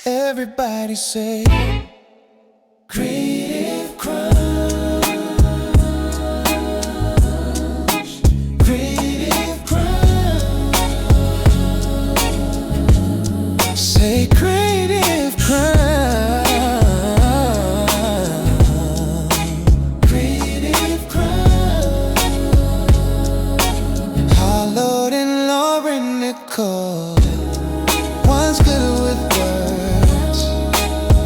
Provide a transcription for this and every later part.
Everybody say Creative Crunch. Creative Crunch. Say Creative Crunch. Creative Crunch. Hollowred and Lauren Nicole. One's good with words,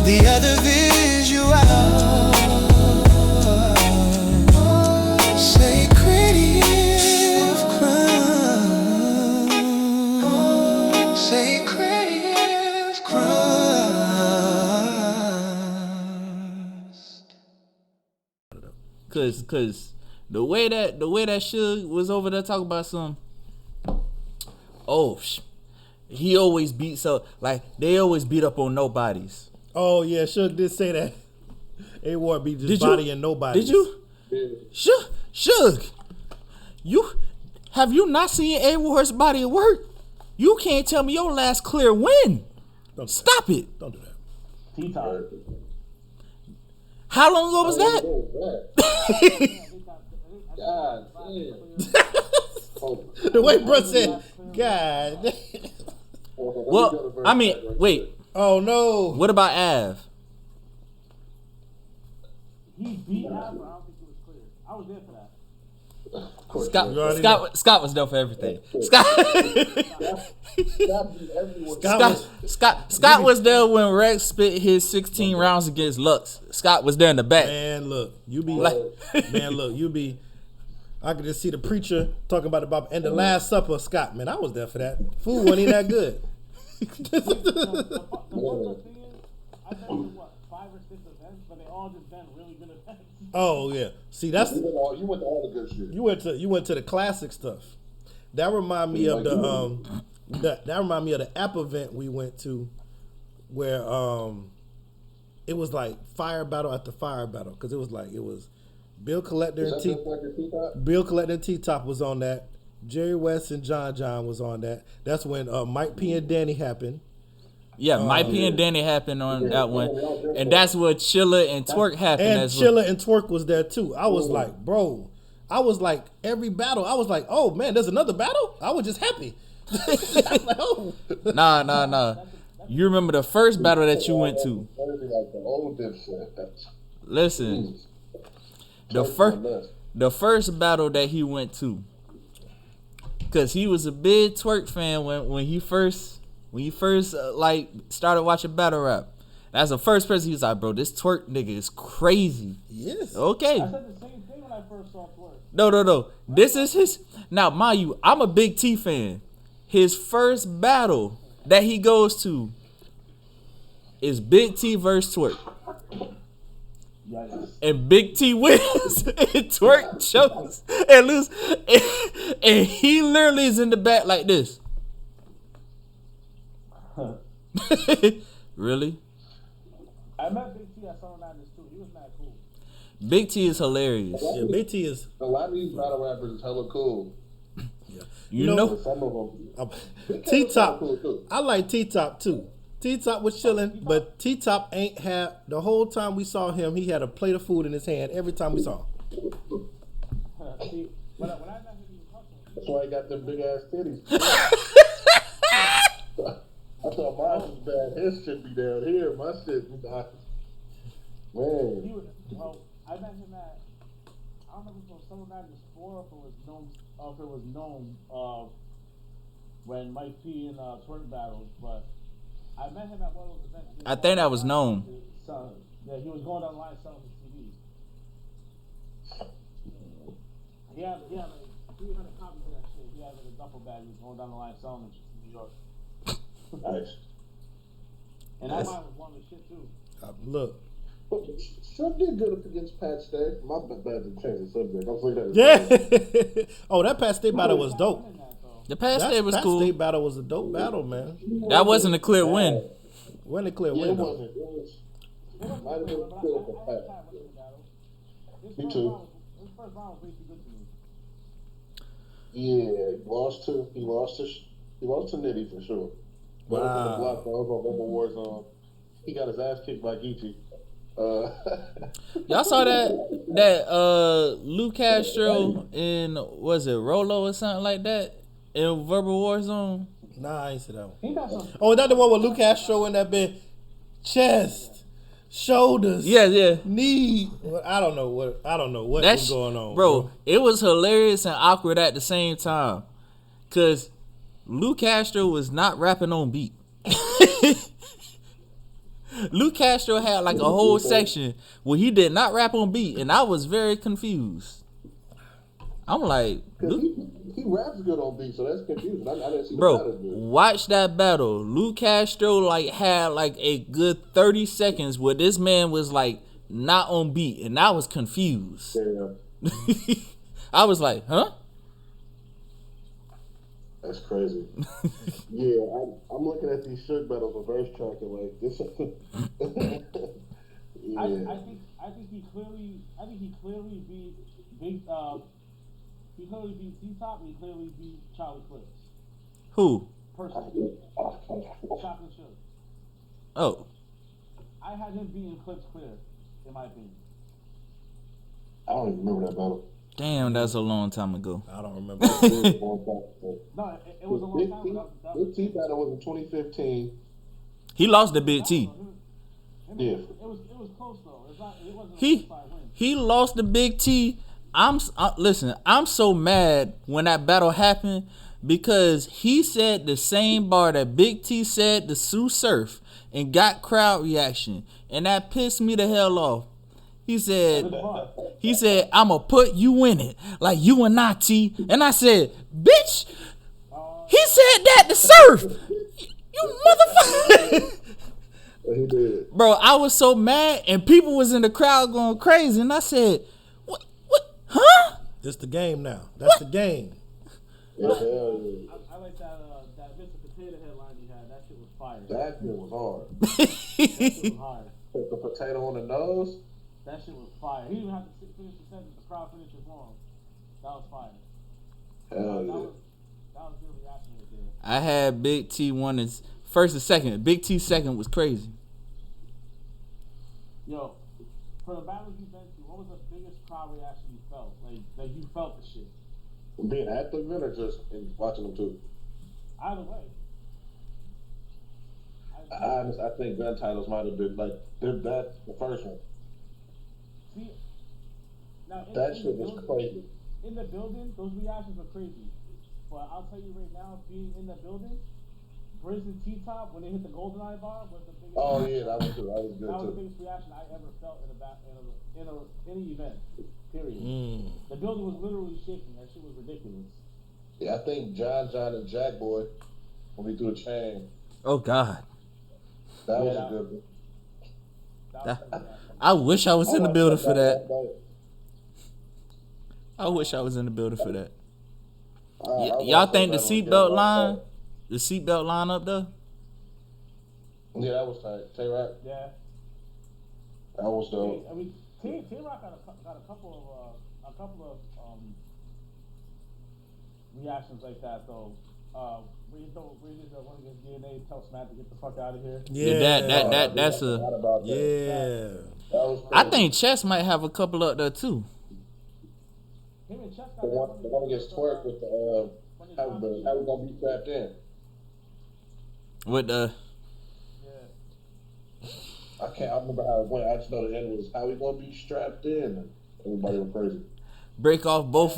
the other visual. Say Creative Crunch. Say Creative Crunch. Cause the way that Suge was over there talking about some, he always beats up, like they always beat up on nobodies. Oh yeah, Suge did say that. A-Ward be just bodying nobody. Did you? Yeah. Suge, have you not seen A-Ward's body of work? You can't tell me your last clear win. Stop it. Don't do that. T-Top. How long ago was that? God damn. The way bro said, God. Well, I mean, wait. Oh no. What about Av? He beat Av, but I don't think it was clear. I was there for that. Scott was there for everything. Scott was there when Rex spit his 16 rounds against Lux. Scott was there in the back. Man, look, I could just see the preacher talking about the Bible and the Last Supper. Scott, man, I was there for that. Food wasn't even that good. The thing is, I've been to 5 or 6 events, but they all just been really good events. Oh yeah, see that's You went to all the good shit. you went to the classic stuff. That remind me of that remind me of the app event we went to, where it was like fire battle after fire battle, because it was Bill Collector and T-Top was on that. Jerry West and John was on that. That's when Mike P and Danny happened. Yeah, Mike P and Danny happened on that one, and that's where Chilla and Twerk happened. And Chilla and Twerk was there too. I was like, bro, every battle, I was like, oh man, there's another battle. I was just happy. I was like, oh. Nah. You remember the first battle that you went to? Listen, the first battle that he went to, because he was a big Twerk fan when he first started watching battle rap. That's the first person he was like, bro, this Twerk nigga is crazy. Yes. Okay. I said the same thing when I first saw Twerk. No. This is his. Now, mind you, I'm a big T fan. His first battle that he goes to is Big T versus Twerk. Yes. And Big T wins, and Twerk chokes and loses, and he literally is in the back like this. Really? I met Big T at Summer Madness too. He was mad cool. Big T is hilarious. Yeah, Big T is. A lot of these battle rappers is hella cool. Yeah. You know Some of them. T-Top. Cool too. I like T-Top too. T-Top was chilling, but T-Top ain't had, the whole time we saw him, he had a plate of food in his hand every time we saw him. See, when I met him, he was hustling. That's why he got them big ass titties. I thought mine was bad. His shit be down here. My shit be down. Man. He was, I met him at, I don't know if it was Summer Madness 4 or if it was known when Mike P and Twerk battled, but I met him at one of those events. I think that was known. Yeah, he was going online selling his CDs. He had like 300 copies of that shit. He had like a duffel bag. He was going down the line selling them in New York. Nice. And that mine was one of the shit too. Look. Sub did good up against Pat Stay. My bad to change the subject. I'm saying that. Yeah. Oh, that Pat State battle was dope. The past day was cool. Pat State battle was a dope battle, man. That wasn't a clear win. Wasn't a clear Yeah, win, it though. wasn't. It was. Might have been good for Pat. Me too. His first round was way too good to me. Yeah, he lost to Nitty for sure. But Wow. the block, I was on Mobile Warzone. He got his ass kicked by Geechee. Y'all saw that Lou Castro in, was it Rolo or something like that in Verbal Warzone? Nah, I ain't see that one. He got some. Oh, is that the one with Lucas showing that bit? Chest, shoulders, Yeah. knee. Well, I don't know what was going on, bro. It was hilarious and awkward at the same time, cause Lou Castro was not rapping on beat. Lou Castro had like a whole section where he did not rap on beat, and I was very confused. I'm like, he raps good on beat, so that's confusing. I didn't see the bro, battle good. watch that battle. Lou Castro like had like a good 30 seconds where this man was like not on beat, and I was confused. Yeah, I was like, huh? that's crazy. Yeah, I'm looking at these Suge battles on verse track and like this. Yeah. I think he clearly beat Big he clearly beat T-Top and he clearly beat Charlie Clips. Who? Personally. Chocolate Suge. Oh, I had him beating Clips clear, in my opinion. I don't even remember that battle. damn, that's a long time ago. I don't remember. No, it was a long time ago. Big T battle was in 2015. He lost to Big T. Yeah. It was close though. It wasn't a landslide win. He lost to Big T. Listen, I'm so mad when that battle happened because he said the same bar that Big T said to Sue Surf and got crowd reaction, and that pissed me the hell off. He said, I'ma put you in it like you and I, T. And I said, bitch, he said that to Surf. You motherfucker. He did. Bro, I was so mad, and people was in the crowd going crazy, and I said, what, huh? This the game now. That's the game. Yeah, hell yeah. I like that Mr. Potato headline he had. That shit was fire. That shit was hard. That shit was hard. Put the potato on the nose. That shit was fire. He didn't even have to finish the sentence. The crowd finished it for him. That was fire. Hell yeah. That was good reaction right there. I had Big T one as first and second. Big T second was crazy. Yo, for the battles you've been to, what was the biggest crowd reaction you felt? Like you felt the shit. Being at the event or just in watching them too? Either way. I think gun titles might have been like that the first one. See, now That shit was crazy. In the building, those reactions were crazy. But I'll tell you right now, being in the building, Briz and T-Top, when they hit the GoldenEye bar, was the biggest. Oh yeah, that was good. That was good That was the too. biggest reaction I ever felt in any event. Period. The building was literally shaking. That shit was ridiculous. Yeah, I think John and Jack Boy when we threw the chain. Oh, God. That was a good one. That was the reaction. I wish I was in the building for that. I wish I was in the building for that. Y'all think the seatbelt line up there? Yeah, that was tight. Tay-Rock, Yeah. that was dope. I mean, Tay-Rock got a couple of reactions like that though. Where he did the one against DNA, tell Smack to get the fuck out of here. Yeah, That's a. yeah. That was I crazy. think Chess might have a couple up there too. Him and Chess got The one against Twerk with the how we gonna be trapped in. With the Yeah. I remember how it went. I just know the end was how we gonna be strapped in. Everybody went crazy. break both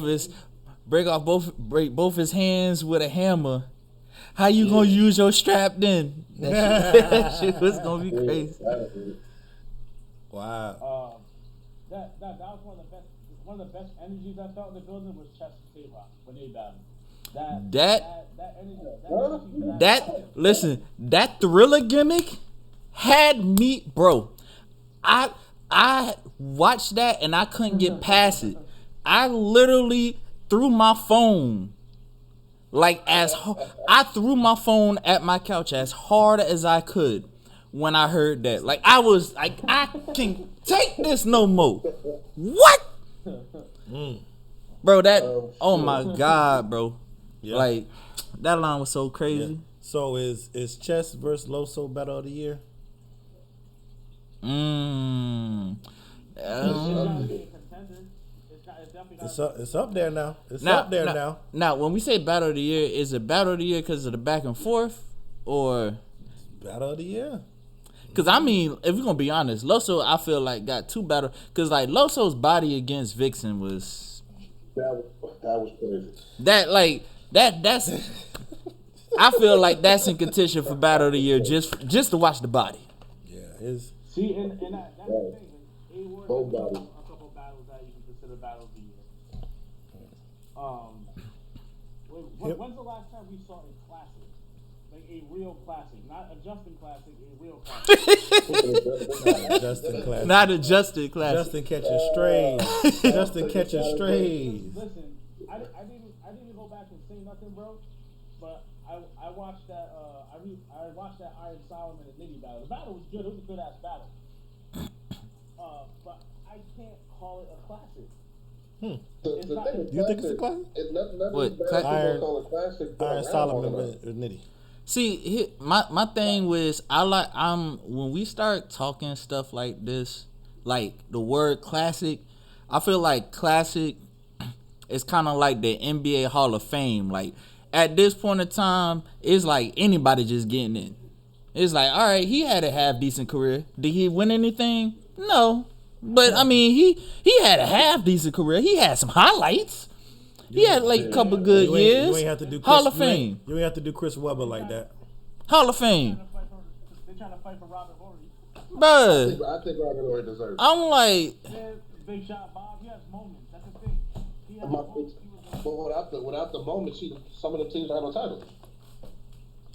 his hands with a hammer. How you gonna use your strap then? That shit was gonna be crazy. Wow. That was one of the best energies I felt in the building was Chess and Tay-Rock when they battled. That energy. Listen, that Thriller gimmick had me, bro. I watched that and I couldn't get past it. I literally threw my phone I threw my phone at my couch as hard as I could when I heard that. Like I was like, I can't take this no more. What? Bro, oh my God, bro. Yeah. Like that line was so crazy. So is Chess versus Loso battle of the year? It's gotta be a contender. It's definitely gotta It's up there now. It's up there now. Now, when we say battle of the year, is it battle of the year because of the back and forth, or Battle of the year. because I mean, if we're gonna be honest, Loso I feel like got two battle because like Loso's body against Vixen was That was crazy. that's I feel like that's in contention for battle of the year just to watch the body. Yeah, it's see, and that's the thing. A-Ward Both has battles. a couple battles that you can consider battle of the year. When's the last time we saw a classic? Like a real classic, not a Justin classic, a real classic. Justin class. Not a Justin class. Justin catching strays. Justin catching strays. Listen, I didn't go back and say nothing, bro. But I watched that I watched that Iron Solomon and Nitty battle. The battle was good. It was a good ass battle. But I can't call it a classic. The thing is, You think it's a classic? Nothing What, bad to Iron- call it classic. but Iron around Solomon long enough. with Nitty. See, my thing was when we start talking stuff like this, like the word classic, I feel like classic is kind of like the NBA Hall of Fame. Like at this point in time, it's like anybody just getting in. It's like, all right, he had a half decent career. Did he win anything? No, but I mean, he had a half decent career. He had some highlights. He had like a couple good years. You ain't have to do Hall of Fame. You ain't have to do Chris Webber like that. Hall of Fame. They're trying to fight for Robert Horry. Bruh, I think Robert Horry deserves it. I'm like, Big shot Bob. He has moments. That's the thing. He has My- moments. But without the moment, some of the teams have no titles.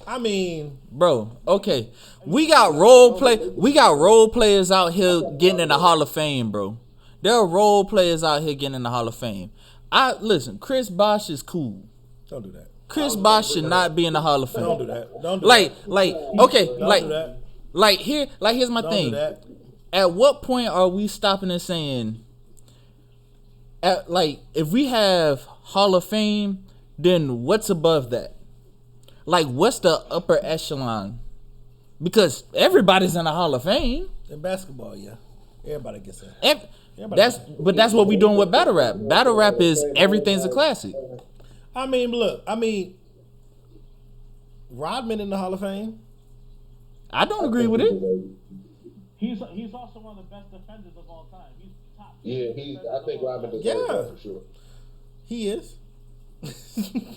I mean, bro, okay. We got role players out here getting in the Hall of Fame, bro. There are role players out here getting in the Hall of Fame. Listen, Chris Bosh is cool. don't do that. Chris Bosh should not be in the Hall of Fame. Don't do that. Don't do Like, that. okay, Don't do that. here's my Don't thing. do that. At what point are we stopping and saying, if we have Hall of Fame, then what's above that? Like, what's the upper echelon? Because everybody's in the Hall of Fame. In basketball, yeah, everybody gets in. That's what we doing with battle rap. Battle rap is everything's a classic. I mean, look. I mean, Rodman in the Hall of Fame. I don't agree with it. He's also one of the best defenders of all time. He's top. Yeah, I think Robin deserves Yeah. that for sure. He is.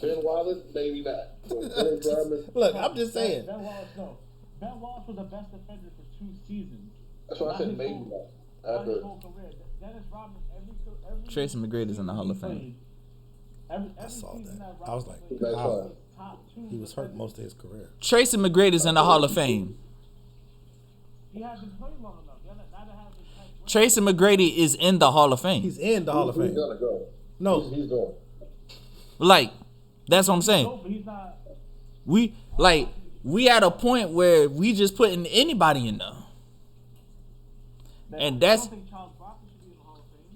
Ben Wallace, maybe not. But Dennis Rodman, Look, I'm just saying. Ben Wallace, no. Ben Wallace was the best defender for 2 seasons. that's why I said his maybe whole- not. Not his After whole career. Dennis Rodman, every Tracy McGrady's in the Hall of season he Fame. played, every I saw season that. Rodman I was like, played, That's wow. fine. was top 2 He was hurt defender. most of his career. Tracy McGrady's in the Hall of Fame. He hasn't played long enough. Neither has his head. Tracy McGrady is in the Hall of Fame. He's in the Hall of He's Fame. gonna go. No, He's going. Like, that's what I'm saying. No, but he's not. We at a point where we just putting anybody in there. And that's I don't think Charles Barkley should be in the Hall of Fame.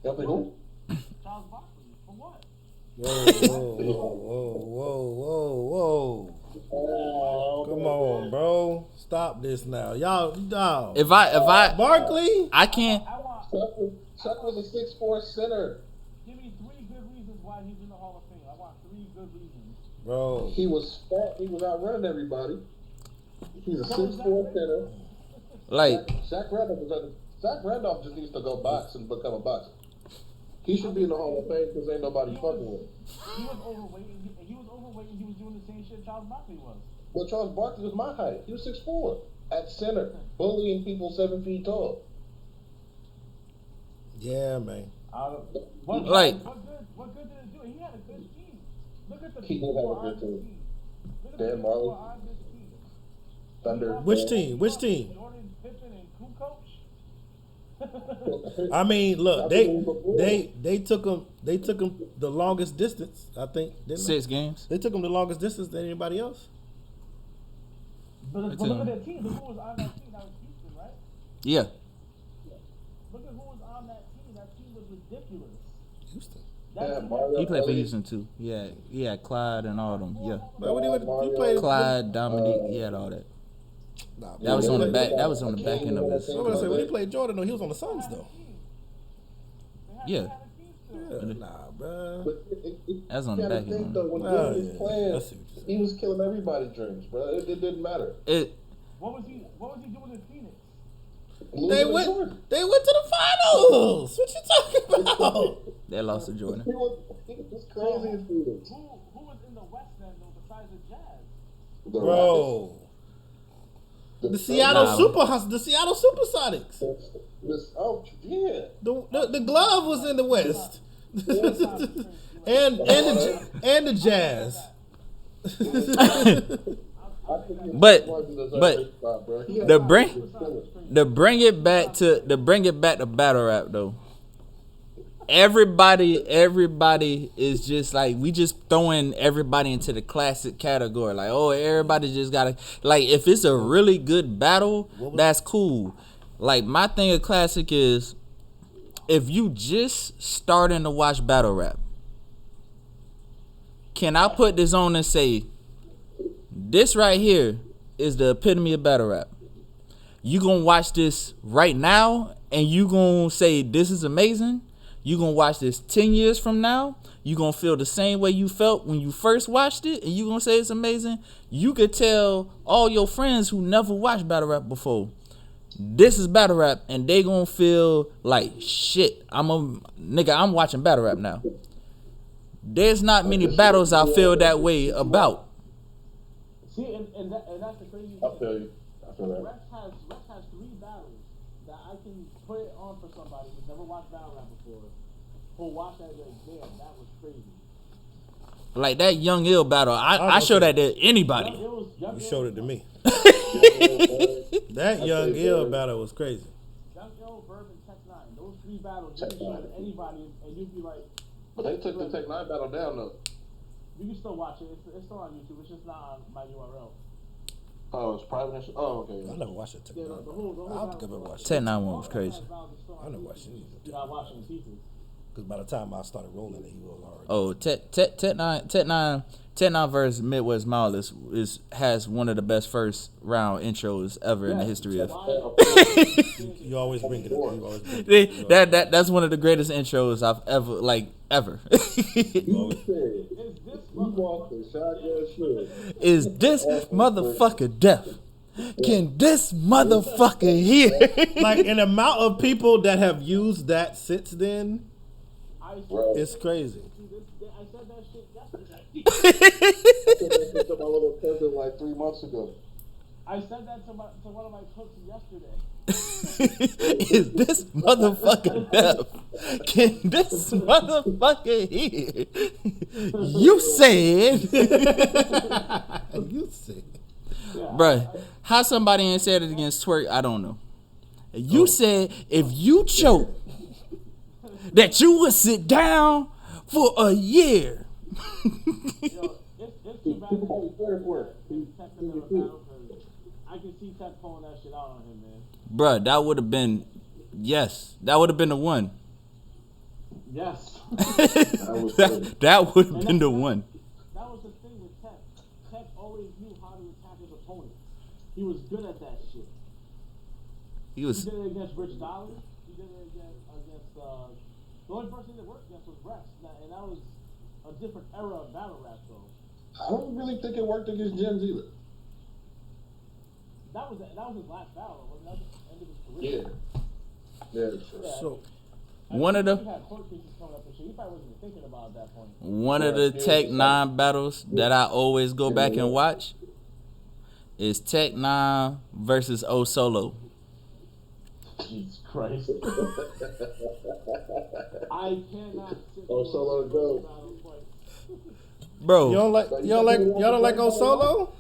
Y'all think who? Charles Barkley. For what? whoa. Come on, bro. Stop this now. Y'all, no. if I Barkley? I can't. I want. Chuck was a 6'4" center. Give me 3 good reasons why he's in the Hall of Fame. I want 3 good reasons. Bro. He was fat. He was outrunning everybody. He's a 6'4" center. Like, Zach Randolph just needs to go box and become a boxer. He should be in the Hall of Fame because ain't nobody fucking with him. He was overweight, and he was overweight, and he was doing the same shit Charles Barkley was. Well, Charles Barkley was my height. He was 6'4" at center, bullying people 7 feet tall. Yeah, man. What Like- what good did it do? He had a good team. Look at the He people did have who a are good on this team. team. Look at Dan the people who Marley. are on this team. Thunder. Which team? Which team? Jordan, Pippen, and Kukoc. I mean, look, they took him the longest distance, I think, didn't 6 games. they? They took him the longest distance than anybody else. But look at their team. Look who was on that team. That was Houston, right? Yeah. Look at who was on that team. That team was ridiculous. Houston. That Yeah, team Mario He played for Ellie. Houston too. Yeah, Clyde and all them. Yeah. But what he played? Clyde, Dominique, he had all that. Nah, That was bro. on the back. That was on the back end of his. I was gonna say when he played Jordan, though, he was on the Suns though. Yeah, Yeah, nah, bro. But That's on the you gotta back think end. though, when Oh, Jordan was yeah. playing, I see what you're saying. he was killing everybody's dreams, bro. It didn't matter. What was he doing in Phoenix? They Losing to Jordan. went to the finals. What you talking about? they lost to Jordan. He was crazy in Phoenix. Who was in the West then, though, besides the Jazz? The Bro, Rockets, the Seattle Nah. the Seattle Supersonics. Oh yeah. The glove was in the West, and the Jazz. But the to bring it back to battle rap though. Everybody is just like, we just throwing everybody into the classic category. Like, oh, everybody just gotta, like, if it's a really good battle, that's cool. Like, my thing of classic is, if you just starting to watch battle rap, can I put this on and say, this right here is the epitome of battle rap? You gonna watch this right now and you gonna say this is amazing? You gonna watch this 10 years from now? You gonna feel the same way you felt when you first watched it, and you gonna say it's amazing? You could tell all your friends who never watched battle rap before, this is battle rap, and they gonna feel like, shit, I'm watching battle rap now. There's not many battles I feel that way about. See, and that's the crazy I thing. feel you. I feel that. Rex has 3 battles that I can put it on for somebody who's never watched battle rap before, who'll watch that and be like, damn, that was crazy. Like that Young Ill battle, I show that to anybody. You showed it to me. That Young Ill battle was crazy. Young Ill, Verb, and Tech 9, those 3 battles, you can show to anybody, and you'd be like, But they took the Tech 9 battle down though. you can still watch it. It's still on YouTube. It's just not on my URL. Oh, it's private. Oh, okay. I never watched it. Yeah, the whole I don't think I've ever watched it. 10-9 one was crazy. I never watched it either. You're not watching the pieces. Because by the time I started rolling it, he was already. Oh, Tet 9 versus Midwest Mile has one of the best first round intros ever in the history of. You always bring it up. You always bring it up. That's one of the greatest intros I've ever. Is this motherfucker deaf? Can this motherfucker hear? Like an amount of people that have used that since then, it's crazy. I said that shit yesterday. I said my little cousin like 3 months ago. I said that to one of my cooks yesterday. Is this motherfucker deaf? Can this motherfucker hear? You said. You see. Bruh, how somebody ain't said it against Twerk, I don't know. You said if you choke, that you would sit down for a year. It's too bad that Tech never battled, because I can see Tech pulling that shit out on him, man. Bruh, that would have been, that would have been the one. Yes. that would have been the one. That was the thing with Tech. Tech always knew how to attack his opponent. He was good at that shit. He was. He did it against Rich Dollar. He did it against the only person that worked against was Rex, and that was a different era of battle rap, though. I don't really think it worked against Gems either. That was his last battle. Wasn't that the end of his career? Yeah. So One of the He had court cases coming up and shit. He probably wasn't even thinking about it at that point. one of the Tech 9 battles that I always go back and watch is Tech 9 versus O Solo. Jesus Christ. I cannot sit Oh, Solo go. Bro, y'all don't like O Solo?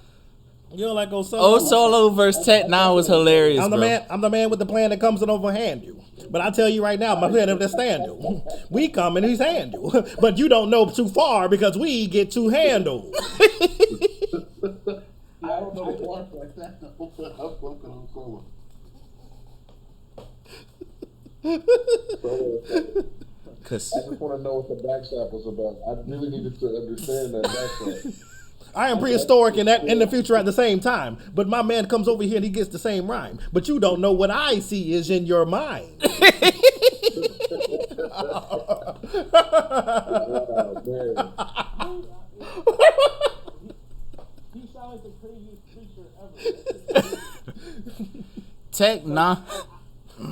You don't like O Solo? O Solo versus Tech 9 was hilarious, I'm the bro. man. I'm the man with the plan that comes and overhand you. But I tell you right now, my plan understand you. We come and he's hand you, but you don't know too far because we get too handled. I don't know the part like that. I'm fucking on Solo. Cause I just want to know what the backslap was about. I really needed to understand that backslap. I am prehistoric and that in the future at the same time. But my man comes over here and he gets the same rhyme. But you don't know what I see is in your mind. Oh, man. He sounds like the craziest creature ever. Tech nah. I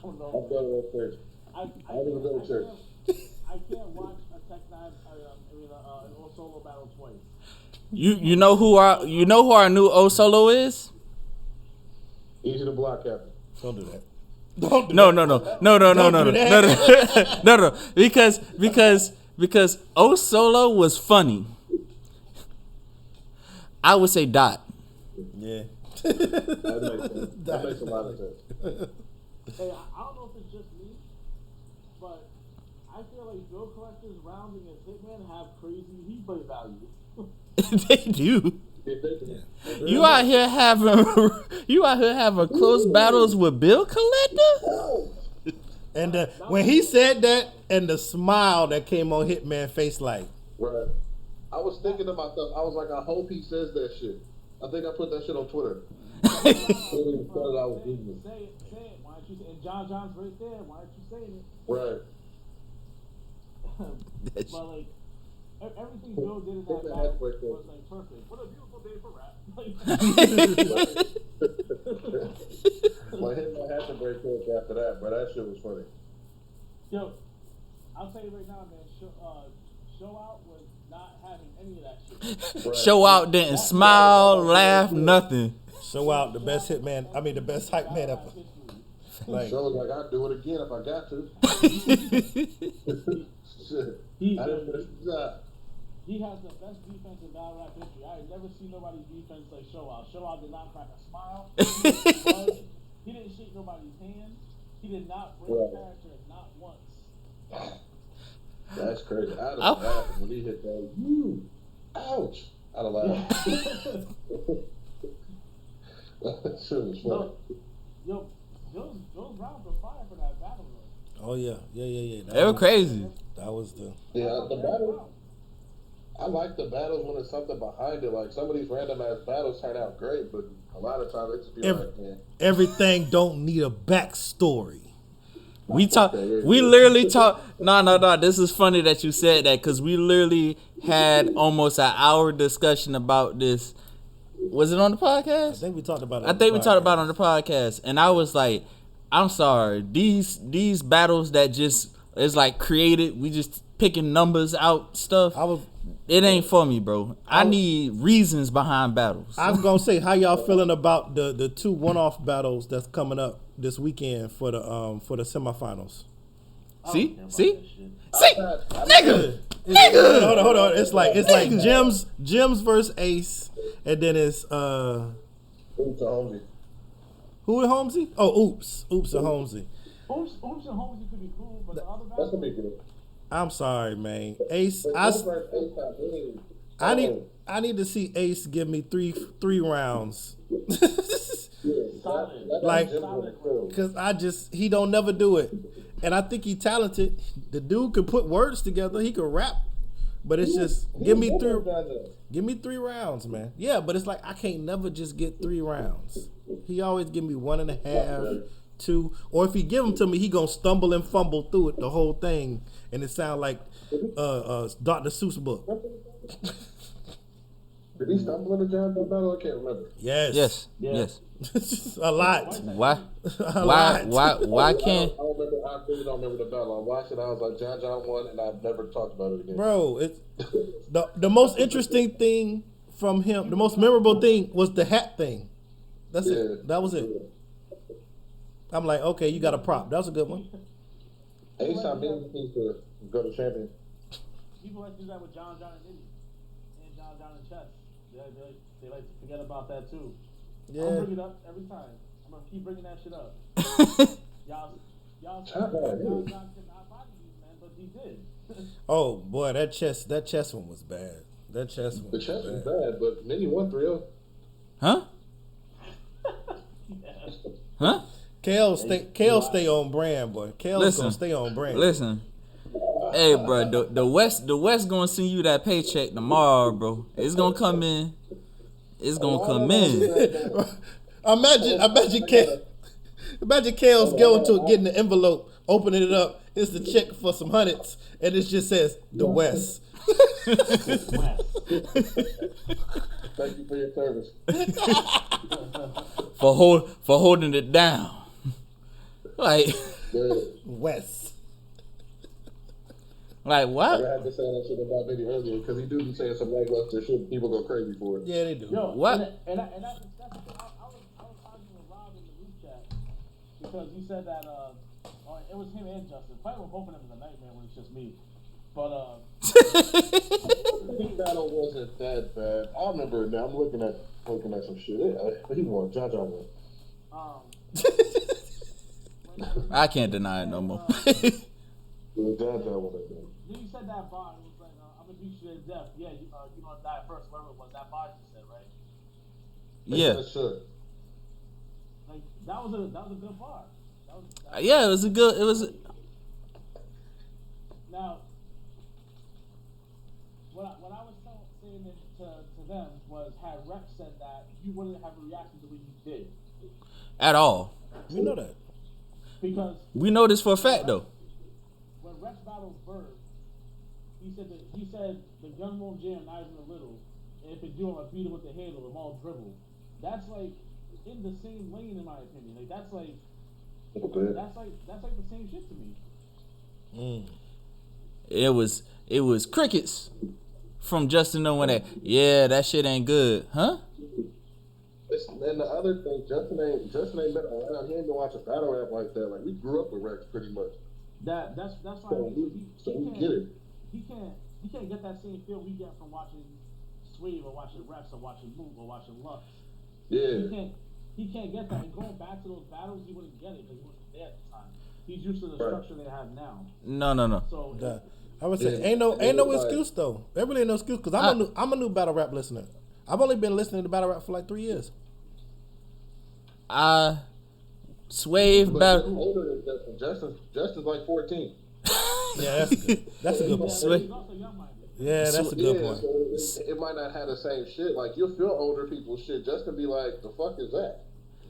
don't know. I'm going to go church. I didn't go to church. I can't watch a Tech Nine, an O Solo battle twice. You know who our new O Solo is? Easy to block, Captain. Don't do that. No. Because O Solo was funny. I would say Dot. Yeah. That makes a lot of sense. Hey, I don't know if it's just me, but I feel like Bill Collector's rounding and Hitman have crazy replay value. They do. You out here having close battles with Bill Collector? And when he said that, and the smile that came on Hitman's face, like, Right. I was thinking to myself, I was like, I hope he says that shit. I think I put that shit on Twitter. Say it. Why aren't you saying? And John's right there. Why aren't you saying it? Right. But like everything Bill did in that battle was like perfect. What a beautiful day for rap. Like hitting my hat to break quick after that, but that shit was funny. Yo, I'll tell you right now, man. Show Out was not having any of that shit. Right. Show Out didn't smile, laugh, nothing. show out the best hitman. I mean, the best hype man ever. Like, So like I'd do it again if I got to. Shit. I didn't finish the job. He has the best defense in battle rap history. I had never seen nobody's defense like Show Out. Show Out did not crack a smile. He didn't shake nobody's hand. He did not break a character not once. That's crazy. I'd have laughed when he hit that. Ouch! I'd have laughed. That shit was funny. Yo, those rounds were fire for that battle though. oh yeah. They were crazy. That was the. Yeah, the battle. I like the battles when there's something behind it. Like some of these random ass battles turn out great, but a lot of times it just be like, man. Everything don't need a backstory. We literally talk. No. This is funny that you said that because we literally had almost an hour discussion about this. Was it on the podcast? I think we talked about it. I think we talked about it on the podcast, and I was like, I'm sorry, these battles that just is like created. We just picking numbers out stuff. It ain't for me, bro. I need reasons behind battles. I was gonna say, how y'all feeling about the two one-off battles that's coming up this weekend for the semifinals? See, Nigga. Hold on. It's like Jim's versus Ace, and then it's Oops, Holmesy. who and Holmesy? Oh, Oops and Holmesy. Oops and Holmesy could be cool, but the other That's a battles. big deal. I'm sorry, man. Ace, I need to see Ace give me three rounds. Like, cause he don't never do it, and I think he talented. The dude can put words together. He can rap, but it's just give me three rounds, man. Yeah, but it's like I can't never just get 3 rounds. He always give me 1.5, 2, or if he give them to me, he gonna stumble and fumble through it the whole thing, and it sound like Dr. Seuss book. Did he stumble in the John Doe battle? I can't remember. yes. A lot. Why can't? I really don't remember the battle. I watched it. I was like, John won, and I've never talked about it again. Bro, it's the most interesting thing from him. The most memorable thing was the hat thing. That's it. That was it. I'm like, okay, you got a prop. That was a good one. Ace, I mean, needs to go to champion. People like to do that with John and Diddy, and John and Chess. They like to forget about that too. Yeah. I'll bring it up every time. I'm gonna keep bringing that shit up. y'all John did not body these men, but he did. Oh boy, that chess one was bad. That chess one. The chess was bad, but Minnie won 3-0. Huh? Huh? Kale stay on brand, boy. Kale's gonna stay on brand. Listen. Hey, bro, the West gonna send you that paycheck tomorrow, bro. It's gonna come in. It's gonna come in. Imagine Kale's going to getting the envelope, opening it up. It's the check for some hundreds, and it just says the West. Thank you for your service. for holding it down. Like West. Like what? I had to say that shit about Vinny earlier because he do be saying some lackluster shit. People go crazy for it. Yeah, they do. Yo, What? And that's the thing. I was arguing with Rob in the group chat because he said that it was him and Justin. Probably with both of them in the nightmare when it's just me. But Big battle wasn't that bad. I remember it now. I'm looking at some shit. He won. John won. I can't deny it no more. John won that game. Then you said that bar. It was like, I'm gonna beat you to death. Yeah, you gonna die first. Whatever it was, that bar you said, right? Yeah. Like that was a good bar. Yeah, it was a good. It was. Now, what I was saying to them was, had Rex said that, you wouldn't have a reaction to what you did. At all. We know that. Because We know this for a fact though. when Rex battled Verb, he said the gun won't jam not even a little, and if it do, I'm gonna beat it with the handle. I'm all dribble. That's like in the same lane, in my opinion. Like that's like the same shit to me. It was crickets from Justin knowing that. Yeah, that shit ain't good, huh? And the other thing, Justin ain't been around. He ain't been watching battle rap like that. Like we grew up with Rex pretty much. That's why So we get it. He can't get that same feel we get from watching Swave or watching Rex or watching Mook or watching Lux. Yeah. He can't get that. And going back to those battles, he wouldn't get it because he wasn't there at the time. He's used to the structure they have now. No. So I would say ain't no excuse though. There really ain't no excuse because I'm a new battle rap listener. I've only been listening to battle rap for like 3 years. Swave But battle. I'm older than Justin. Justin's like 14. Yeah, that's a good point. he's also young-minded. Yeah, that's a good point. So it might not have the same shit. Like you'll feel older people's shit. Justin be like, the fuck is that?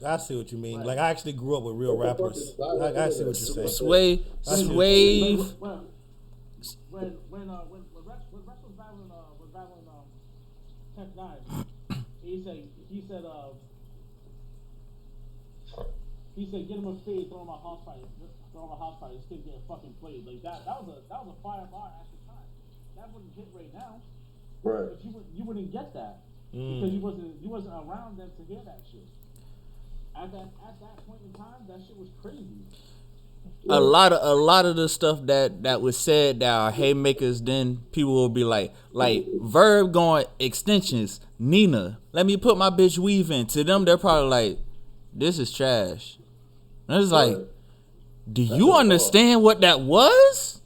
I see what you mean. Like I actually grew up with real rappers. I see what you're saying. Swave. When Rex was battling Tech Nine, he said get him a fade, throw him a house party, this kid getting fucking played. Like that was a fire bar at the time. That wouldn't hit right now. Right. But you wouldn't get that because you wasn't around them to hear that shit. At that point in time, that shit was crazy. A lot of the stuff that was said that are haymakers, then people will be like Verb going extensions, Nina, let me put my bitch weave in. To them, they're probably like, this is trash. And it's like, do you understand what that was?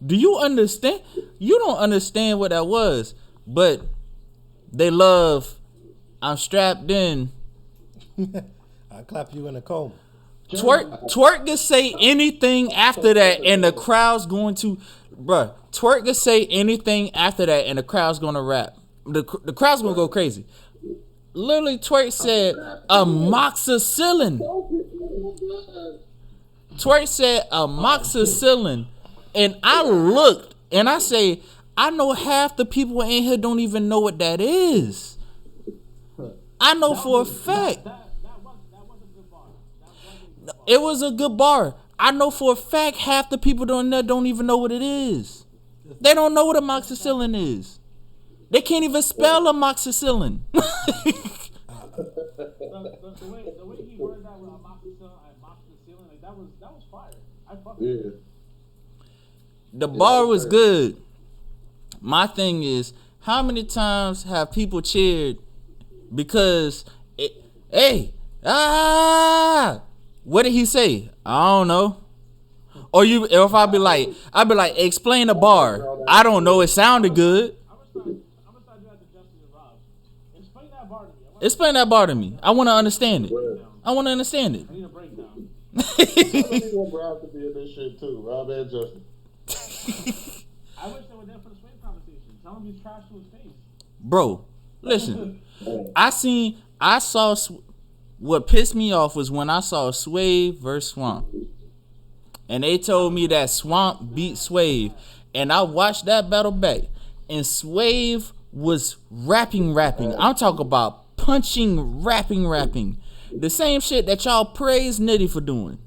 Do you understand? You don't understand what that was, but they love, I'm strapped in. I clap you in a coma. Twerk can say anything after that, and the crowd's going to, bruh. Twerk can say anything after that, and the crowd's going to rap. The crowd's going to go crazy. Literally, Twerk said amoxicillin. Twerk said amoxicillin, and I looked and I say, I know half the people in here don't even know what that is. I know for a fact. It was a good bar. I know for a fact half the people down there don't even know what it is. They don't know what amoxicillin is. They can't even spell amoxicillin. The way he worded that with amoxicillin, like that was fire. I fucked with it. The bar was good. My thing is, how many times have people cheered because what did he say? I don't know. Or if I'd be like, explain the bar. I don't know. It sounded good. I'm gonna start doing that to Justin and Rob. Explain that bar to me. Explain that bar to me. I want to understand it. I want to understand it. I need a breakdown. I don't want Rob to be in this shit too. Rob and Justin. I wish they were there for the Swave conversation. Tell him he's trash to his face. Bro, listen. What pissed me off was when I saw Swave versus Swamp. And they told me that Swamp beat Swave. And I watched that battle back. And Swave was rapping. I'm talking about punching, rapping. The same shit that y'all praise Nitty for doing.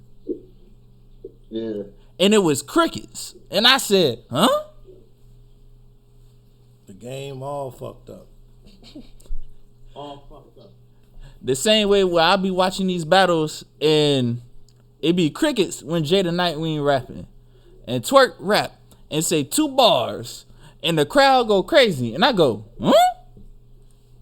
Yeah. And it was crickets. And I said, huh? The game all fucked up. All fucked up. The same way where I'll be watching these battles and it be crickets when Jada Nightwing rapping. And Twerk rap and say 2 bars. And the crowd go crazy. And I go, huh?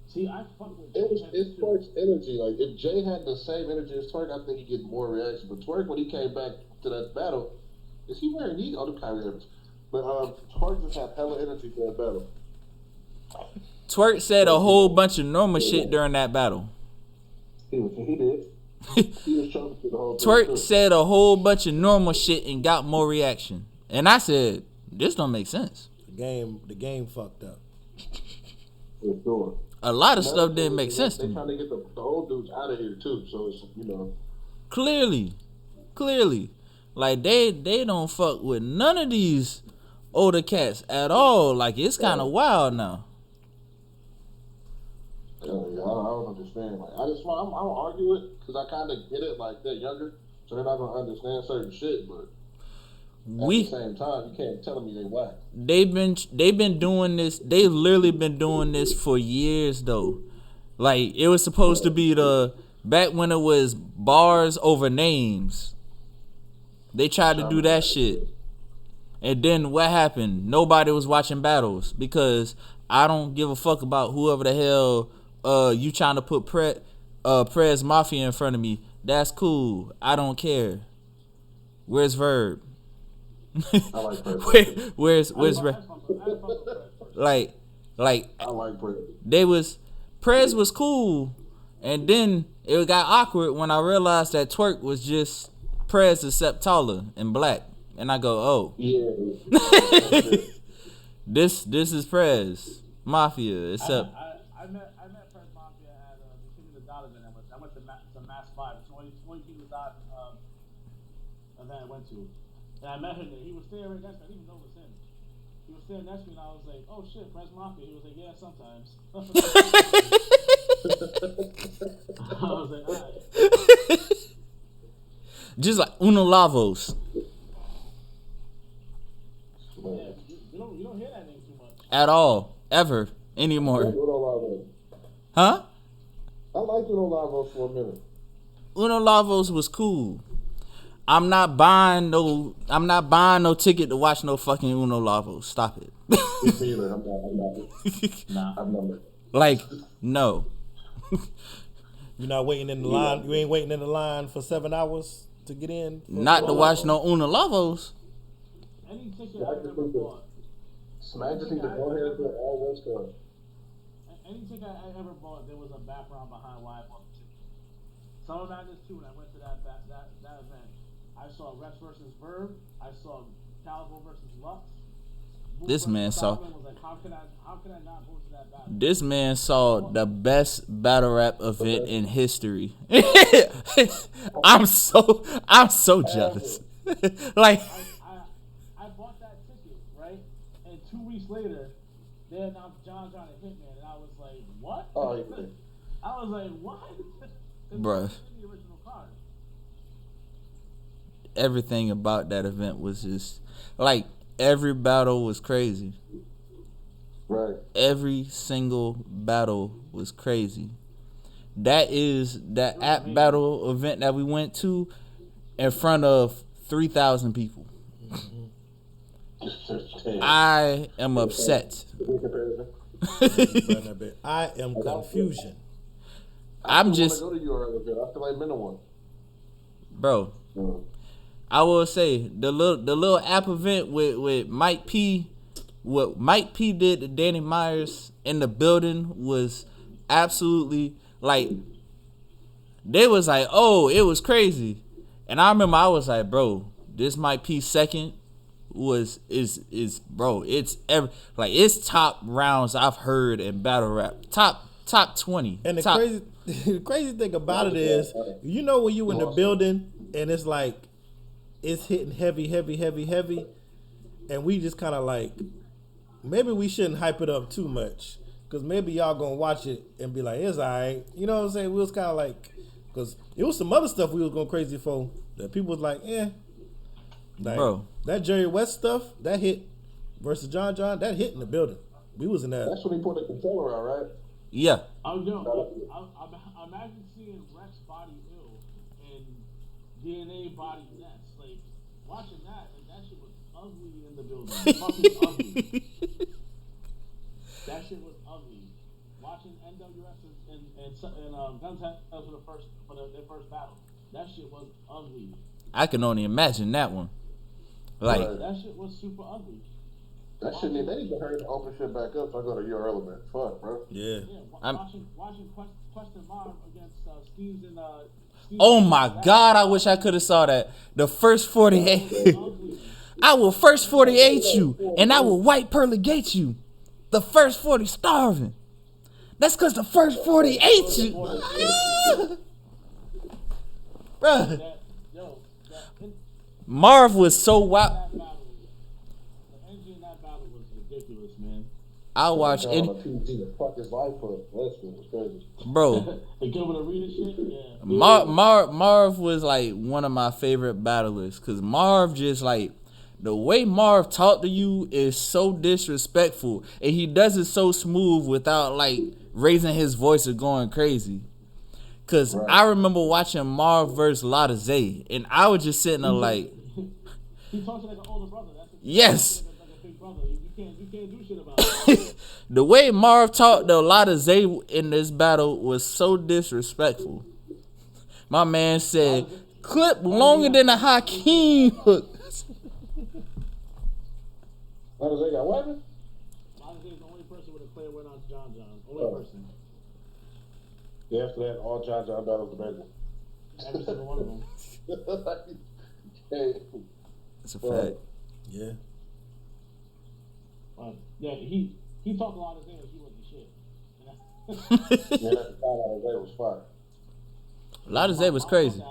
See, I fuck with It's Twerk's energy. Like, if Jay had the same energy as Twerk, I think he'd get more reaction. But Twerk, when he came back to that battle, is he wearing these? Oh, the kind of energy. But Twerk just had hella energy for that battle. Twerk said a whole bunch of normal shit during that battle. He did. He was chosen for the whole thing. Twerk said a whole bunch of normal shit and got more reaction. And I said, this don't make sense. The game fucked up. For sure. A lot of stuff didn't make sense to They me. trying to get the old dudes out of here too. So it's Clearly. Like they don't fuck with none of these older cats at all. Like it's kind of wild now. I don't understand. Like I don't argue it because I kind of get it. Like they're younger, so they're not gonna understand certain shit. But at the same time, you can't tell me they whack. They've been doing this. They've literally been doing this for years though. Like it was supposed to be back when it was bars over names. They tried to do that shit. And then what happened? Nobody was watching battles because I don't give a fuck about whoever the hell you trying to put Prez Mafia in front of me. That's cool. I don't care. Where's Verb? I like Prez. Where's Verb? Like I like Prez. Prez was cool, and then it got awkward when I realized that Twerk was just Prez except taller and black, and I go, oh, Yeah. this is Prez Mafia except. I met Prez Mafia at the King of the Dot event. I went to Mass 5, 20 King of the Dot event I went to. And I met him there. He was standing right next to me. I didn't even know it was him. He was standing next to me and I was like, oh shit, Prez Mafia. He was like, yeah, sometimes. I was like, alright. Just like Uno Lavos. Yeah, you don't hear that name too much. At all. Ever. Anymore. Huh? I liked Uno Lavos for a minute. Uno Lavos was cool. I'm not buying no ticket to watch no fucking Uno Lavos. Stop it. I'm not. Like, no. You're not waiting in the line. You ain't waiting in the line for 7 hours to get in. Not to watch no Uno Lavos. Any ticket I ever bought. Smack just need to go ahead and do all West Coast. Any ticket I ever bought, there was a background behind why I bought the ticket. Summer Madness 2, when I went to that event, I saw Rex versus Verb. I saw Calico versus Lux. This man saw. Was like, how can I not go to that battle? This man saw the best battle rap event in history. I'm so jealous. Like I bought that ticket, right? And 2 weeks later, they announced John and Hitman, and I was like, what? Oh, yeah. I was like, what? Bruh. The original card. Everything about that event was just like every battle was crazy. Right. Every single battle was crazy. That app battle event that we went to in front of 3,000 people. I am upset. I am confusion. I'm just, I go to your event. I feel like been to one. bro. I will say the little app event with Mike P. What Mike P did to Danny Myers in the building was absolutely like they was like, oh, it was crazy. And I remember I was like, bro, this Mike P second is bro. It's top rounds I've heard in battle rap. Top 20. And the top, the crazy thing about it is, you know, when you in the building and it's like it's hitting heavy, and we just kind of like, maybe we shouldn't hype it up too much, because maybe y'all gonna watch it and be like, it's alright. You know what I'm saying? We was kind of like, because it was some other stuff we was going crazy for that people was like, like, bro. That Jerry West stuff that hit versus John, that hit in the building. We was in that. That's when he put the controller out, right? Yeah. I'm imagine seeing Rex body ill and DNA body Ness. Like, watching that, and that shit was ugly in the building. Fucking ugly. That shit was ugly. Watching NWS and Guns for their first battle. That shit was ugly. I can only imagine that one. Like, that shit was super ugly. That shit need they need to hurry to open shit back up so I go to your element. Fuck, bro. Yeah. Watching Quest and Marv against Steve's and oh my God, I wish I could have saw that. The first 48. I will first 48 you, and I will white pearligate you. The first 40 starving. That's because the first 48 you. Bruh. Marv was so wild. The energy in that battle was ridiculous, man. I watched it. Fuck his life up. That shit was crazy. Bro. The Gilbert Arena shit, yeah. Marv was like one of my favorite battlers, because Marv just like, the way Marv talked to you is so disrespectful, and he does it so smooth without like raising his voice or going crazy. Cause right. I remember watching Marv versus Lotta Zay, and I was just sitting there like, he talks like an older brother. That's yes. Like a big brother. You can't do shit about it. The way Marv talked to Lotta Zay in this battle was so disrespectful. My man said, clip longer than a Hakeem hook. Lotta Zay got weapons? Lotta Zay is the only person with a clear win on John. Only person. Yeah, after that, all John battles the best. Every single one of them. That's a fact. Yeah. Yeah, he talked a lot of things. He wasn't shit. Yeah, that Lotta Zay was fire. Lotta Zay was crazy.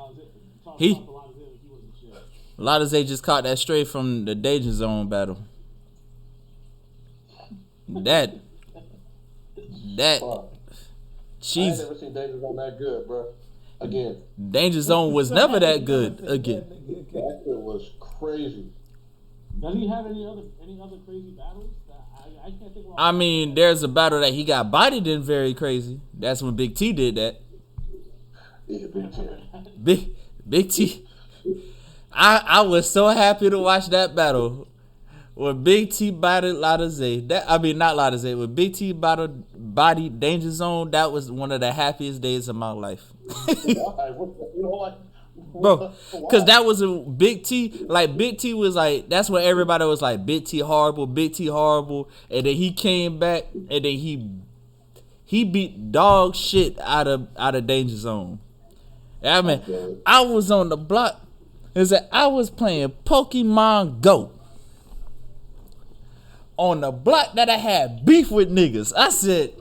Lotta Zay just caught that straight from the Danger Zone battle. That. She's. I ain't never seen Danger Zone that good, bro. Again. Danger Zone was never that good. Again. That shit was crazy. Does he have any other crazy battles? I can't think of. I mean, there's a battle that he got bodied in very crazy. That's when Big T did that. Yeah, Big T. Big T. I was so happy to watch that battle. When Big T bodied Lotta Zay, not Lotta Zay, when Big T bodied Danger Zone, that was one of the happiest days of my life. Bro, because that was a Big T, like Big T was like, that's when everybody was like, Big T horrible, and then he came back, and then he beat dog shit out of Danger Zone. I mean, I was on the block, I was playing Pokemon Go. On the block that I had beef with niggas. I said,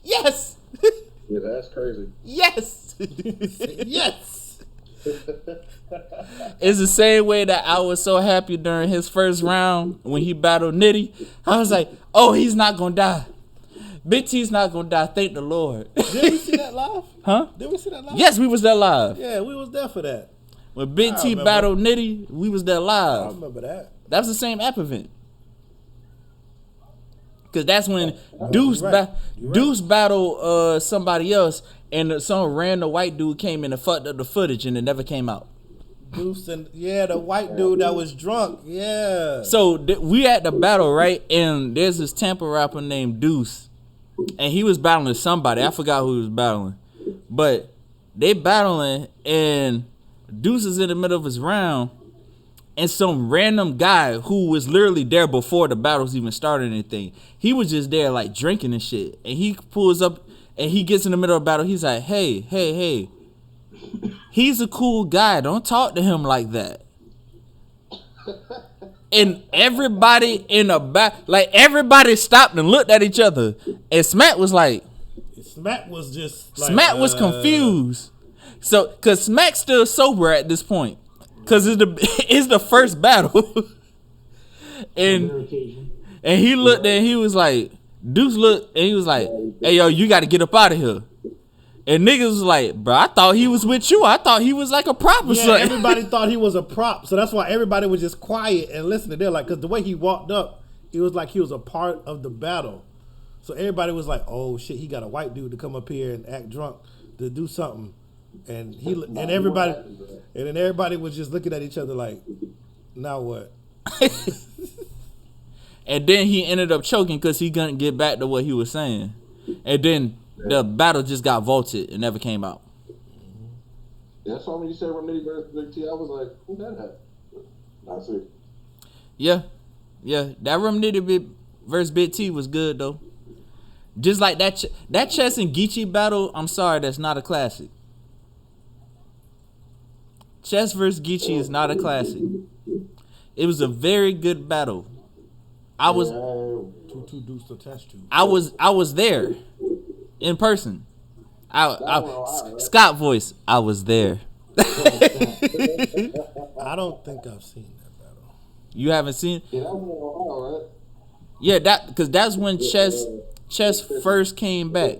yes. Yeah, that's crazy. Yes. Yes. It's the same way that I was so happy during his first round when he battled Nitty. I was like, oh, he's not going to die. Big T's not going to die. Thank the Lord. Did we see that live? Huh? Did we see that live? Yes, we was there live. Yeah, we was there for that. When Big T battled Nitty, we was there live. I remember that. That was the same app event. Because that's when Deuce battled somebody else, and some random white dude came in and fucked up the footage, and it never came out. Deuce and the white dude that was drunk. Yeah. So we at the battle, right? And there's this Tampa rapper named Deuce, and he was battling somebody. I forgot who he was battling, but they battling, and Deuce is in the middle of his round. And some random guy who was literally there before the battles even started or anything, he was just there like drinking and shit. And he pulls up and he gets in the middle of the battle. He's like, hey. He's a cool guy. Don't talk to him like that. And everybody in the back, like everybody stopped and looked at each other. And Smack was like, Smack was just like, Smack was confused. So, cause Smack's still sober at this point, cause it's the first battle, and he looked and he was like, Deuce looked and he was like, "Hey yo, you got to get up out of here." And niggas was like, "Bro, I thought he was with you. I thought he was like a prop or something." Everybody thought he was a prop, so that's why everybody was just quiet and listening. They're like, because the way he walked up, it was like he was a part of the battle. So everybody was like, "Oh shit, he got a white dude to come up here and act drunk to do something," and then everybody was just looking at each other like, "Now what?" And then he ended up choking because he couldn't get back to what he was saying, and then the battle just got vaulted and never came out. Yeah, that's why when you said Remedy versus Big T, I was like, who that had? I see. Yeah, that Remedy versus Big T was good though. Just like that Chess and Geechee battle, I'm sorry, that's not a classic. Chess versus Geechee is not a classic. It was a very good battle. I was there in person. Scott voice. I was there. I don't think I've seen that battle. You haven't seen? Yeah, that was in Ohio, right? Yeah, because that's when Chess first came back.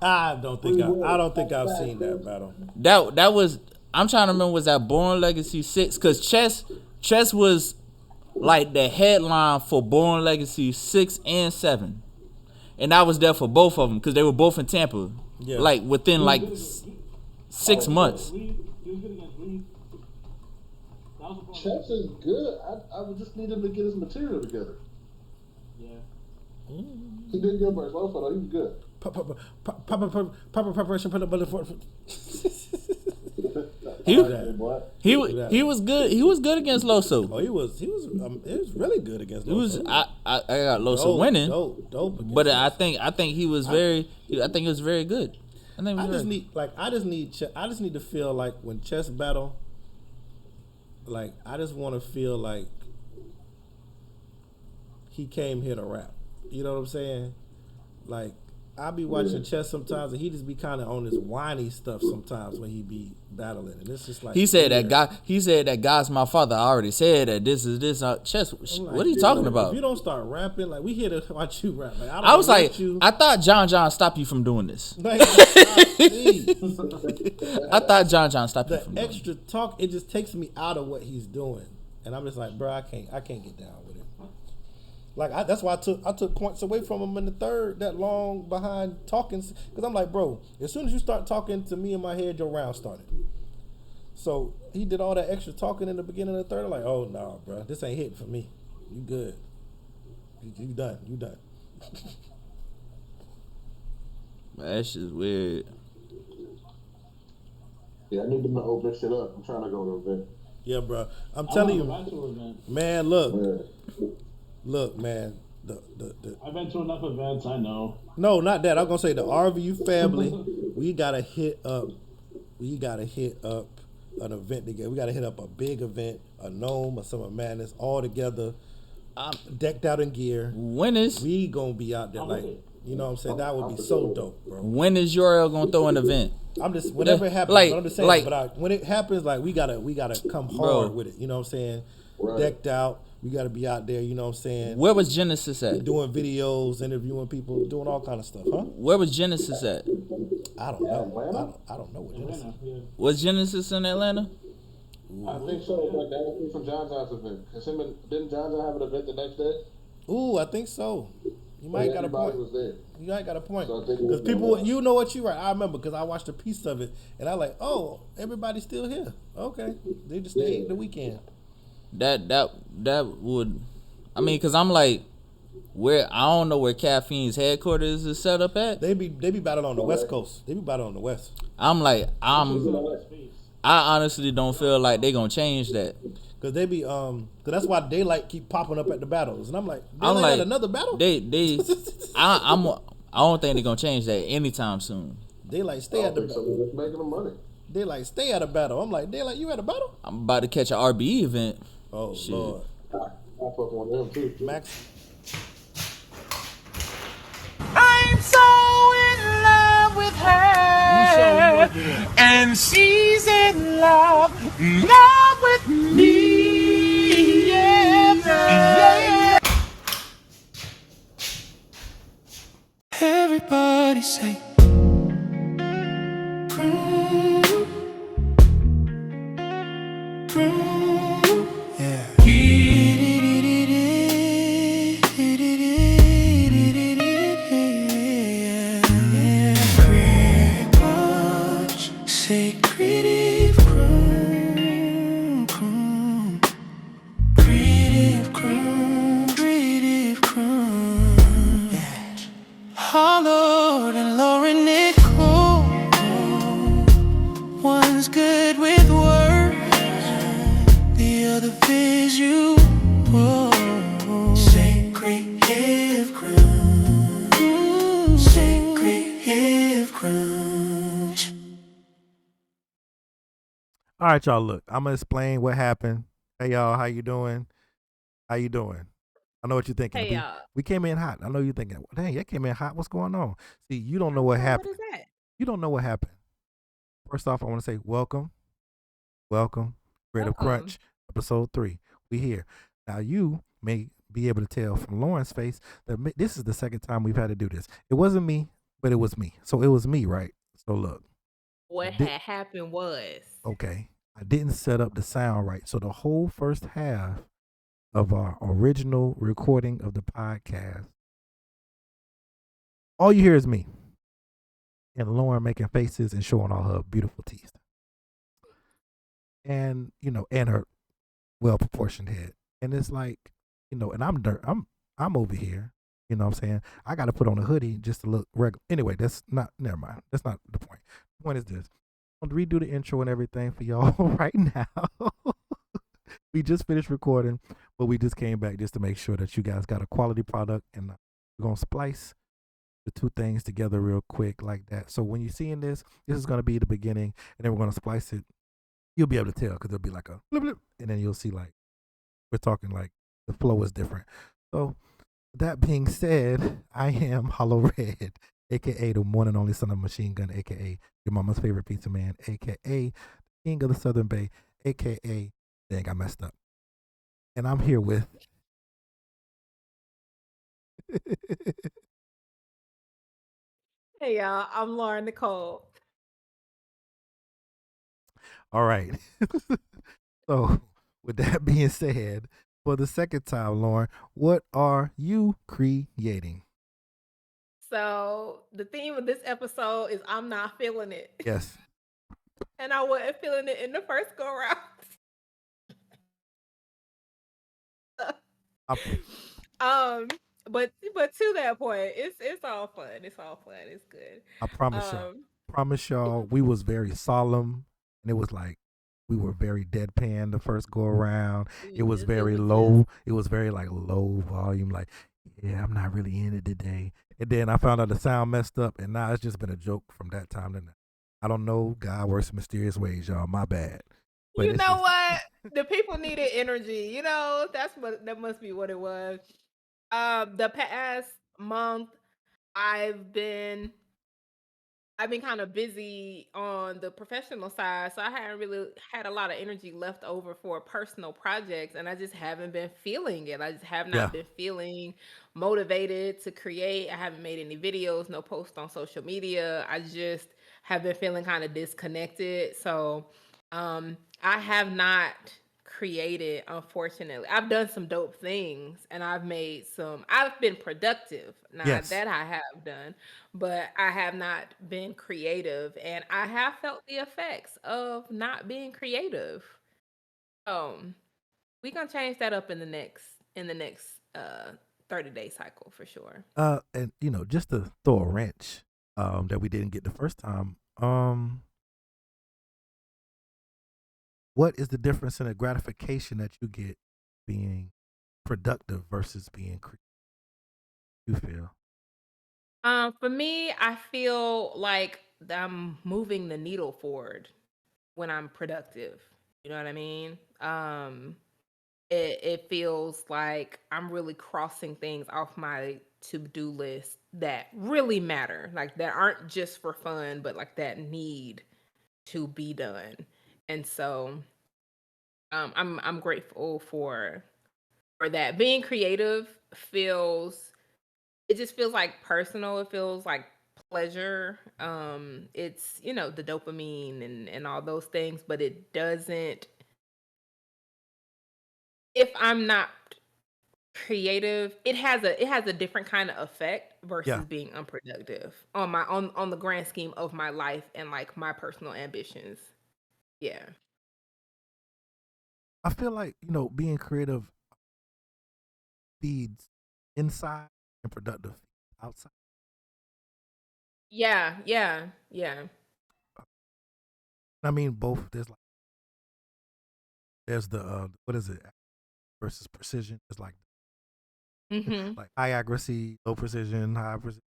I don't think I've seen that battle. That was. I'm trying to remember, was that Born Legacy 6? Because Chess was like the headline for Born Legacy 6 and 7, and I was there for both of them because they were both in Tampa. Yeah. Like within like 6 months. Chess is good. I would just need him to get his material together. Yeah. He did good versus Lofa though. He was good. Proper preparation for the He was good. He was good against Loso. Oh, he was really good against Loso. He was. I got Loso winning. Dope. But I think he was very. I think he was very good. I just need to feel like when Chess battle. Like I just want to feel like he came here to rap. You know what I'm saying? Like I be watching Chess sometimes, and he just be kind of on this whiny stuff sometimes when he be battling, and it's just like he said that God's my father. I already said that this is this. Chess. Like, what are you talking about? If you don't start rapping, like we here to watch you rap. Like, I was like, I thought John stopped you from doing this. Like, please. I thought John stopped you from doing extra talk. It just takes me out of what he's doing, and I'm just like, bro, I can't get down with it. Like that's why I took points away from him in the third, that long behind talking, because I'm like, bro, as soon as you start talking to me in my head, your round started. So he did all that extra talking in the beginning of the third. I'm like, oh no, bro, this ain't hitting for me. You good? You done? That's just weird. Yeah, I need them to open shit up. I'm trying to go to an event. Yeah, bro. I'm telling you, man. Look, man. I've been to enough events. I know. No, not that. I'm gonna say the RVU family. We gotta hit up an event together. We gotta hit up a big event, a Gnome, a Summer Madness, all together. I'm decked out in gear. When is we gonna be out there? Like, you know what I'm saying? That would be so dope, bro. When is Uriel gonna throw an event? I'm just whenever it happens. Like, I'm just saying, like, when it happens, like we gotta come hard with it. You know what I'm saying? Right. Decked out. We gotta be out there. You know what I'm saying? Where was Genesis at? Doing videos, interviewing people, doing all kind of stuff, huh? Where was Genesis at? I don't know. I don't know what Genesis. Was Genesis in Atlanta? I think so. Like that was from John John's event. Didn't John John have an event the next day? Ooh, I think so. You might got a point. Was there. You might got a point. So Because people, you know what you right. I remember because I watched a piece of it and I like, oh, everybody's still here. Okay, they just stayed the weekend. That would, I mean, because I'm like, I don't know where Caffeine's headquarters is set up at. They be battling on the West Coast. They be battling on the West. I'm like, I honestly don't feel like they gonna change that. Cause they be cause that's why Daylight keep popping up at the battles, and I'm like, had another battle. I don't think they're gonna change that anytime soon. Daylight stay at the battle. So they're making them money. Daylight stay at a battle. I'm like, Daylight, you at a battle? I'm about to catch an RBE event. Oh Shit. Lord, I fuck on them too. Max. I'm so in love with You show in her, love with her. and she's in love with me. Yeah, yeah. Everybody say, groove, groove, yeah. Creative Crunch, say creative crunch, creative crunch, creative crunch. Hollowred and Lauren Nicole, one's good with words, the other visual. Say creative crunch, say creative crunch. All right, y'all. Look, I'm gonna explain what happened. Hey, y'all, how you doing? How you doing? I know what you're thinking. Hey y'all. We came in hot. I know you're thinking, dang, that came in hot. What's going on? See, you don't know what Oh, what happened. is that? You don't know what happened. First off, I want to say welcome, welcome, Creative Welcome. Crunch, episode 3. We here now. You may be able to tell from Lauren's face that this is the second time we've had to do this. It wasn't me, but it was me. So it was me, right? So look, I What did had happened was okay. I didn't set up the sound right. So the whole first half of our original recording of the podcast, all you hear is me and Lauren making faces and showing all her beautiful teeth. And and her well proportioned head. And it's like, and I'm over here. You know what I'm saying? I gotta put on a hoodie just to look regular. Anyway, that's not never mind. That's not the point. The point is this. I'm gonna redo the intro and everything for y'all right now. We just finished recording, but we just came back just to make sure that you guys got a quality product, and we're gonna splice the two things together real quick like that. So when you're seeing this is gonna be the beginning, and then we're gonna splice it. You'll be able to tell because there'll be like a blip, blip, and then you'll see like we're talking like the flow is different. So that being said, I am Hollow Red, aka the one and only son of Machine Gun, aka your mama's favorite pizza man, aka King of the Southern Bay, aka dang I messed up. And I'm here with Hey y'all, I'm Lauren Nicole. all right. So with that being said, for the second time, Lauren, what are you creating? So the theme of this episode is I'm not feeling it. Yes. And I wasn't feeling it in the first go round. I, um but to that point, it's all fun. It's all fun. It's good. I promise y'all. Um Promise y'all, we was very solemn, and it was like we were very deadpan the first go around. It was it very was low. It was very like low volume. Like, yeah, I'm not really in it today. And then I found out the sound messed up, and now it's just been a joke from that time to now. I don't know. God works in mysterious ways, y'all. My bad. But you it's know just what? The people needed energy. That must be what it was. The past month I've been I've been kind of busy on the professional side, so I hadn't really had a lot of energy left over for personal projects, and I just haven't been feeling it. I just have yeah, not been feeling motivated to create. I haven't made any videos, no posts on social media. I just have been feeling kind of disconnected. So, I have not created, unfortunately. I've done some dope things and I've been productive. Now yes. that I have done, but I have not been creative and I have felt the effects of not being creative. Um, we gonna change that up in the next 30-day cycle for sure. And just to throw a wrench, that we didn't get the first time. What is the difference in the gratification that you get being productive versus being creative? You feel? For me, I feel like I'm moving the needle forward when I'm productive. You know what I mean? it feels like I'm really crossing things off my to-do list that really matter, like that aren't just for fun, but like that need to be done. And so I'm grateful for that. Being creative feels it just feels like personal. It feels like pleasure. It's the dopamine and all those things, but it doesn't. If I'm not creative, it has a different kind of effect Yeah, versus being unproductive on the grand scheme of my life and like my personal ambitions. Yeah. I feel like being creative feeds inside and productive outside. Yeah, yeah, yeah. I mean, both. There's the what is it versus precision. It's like Mhm. like high accuracy, low precision, high precision.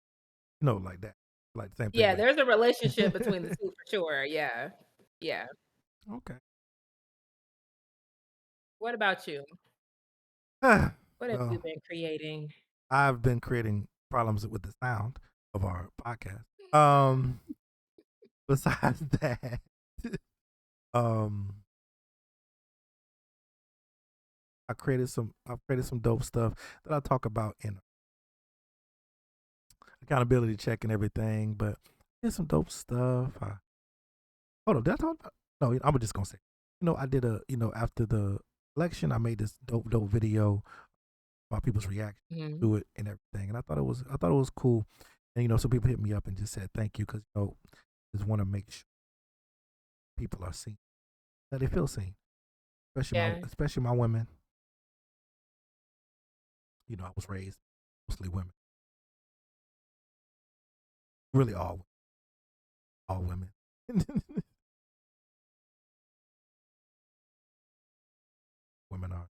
Like that. Like the same thing Yeah, with. there's a relationship between the two for sure. Yeah. Yeah. Okay. What about you? What have you Well, been creating? I've been creating problems with the sound of our podcast. Um, besides that, um, I've created some dope stuff that I talk about in accountability check and everything. But there's some dope stuff. Hold on, did I talk about? No, I'm just gonna say. I did after the election, I made this dope video about people's reaction Mhm. to it and everything, and I thought it was cool. And some people hit me up and just said thank you because just want to make sure people are seen, that they feel seen, Yeah. especially my women. I was raised mostly women, really all women. Women are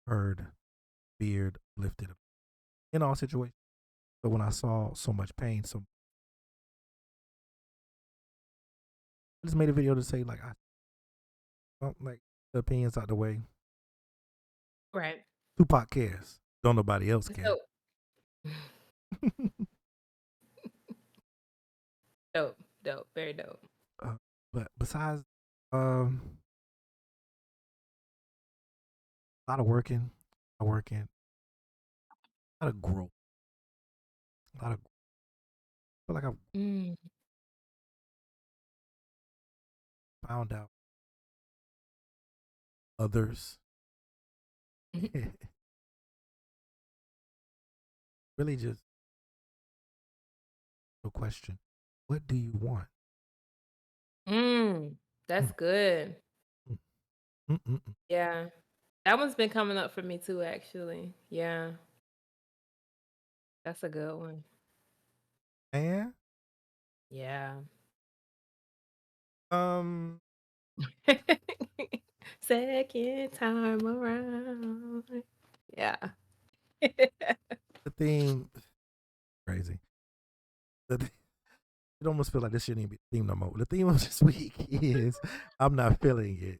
heard, feared, lifted in all situations. But when I saw so much pain, I just made a video to say like I don't like the opinions out the way. Right. Tupac cares. Don't nobody else care. So dope, dope, very dope. But besides, a lot of working, a lot of growth, a lot of. I feel like I've Mm. found out others. Really, just a question: what do you want? Mm. Mm, That's good. mm, mm, mm, mm. Yeah. That one's been coming up for me too, actually. Yeah. That's a good one. And Yeah. um, Second time around. Yeah. the theme crazy. It almost feel like this shouldn't even be the theme no more. The theme of this week is I'm not feeling it.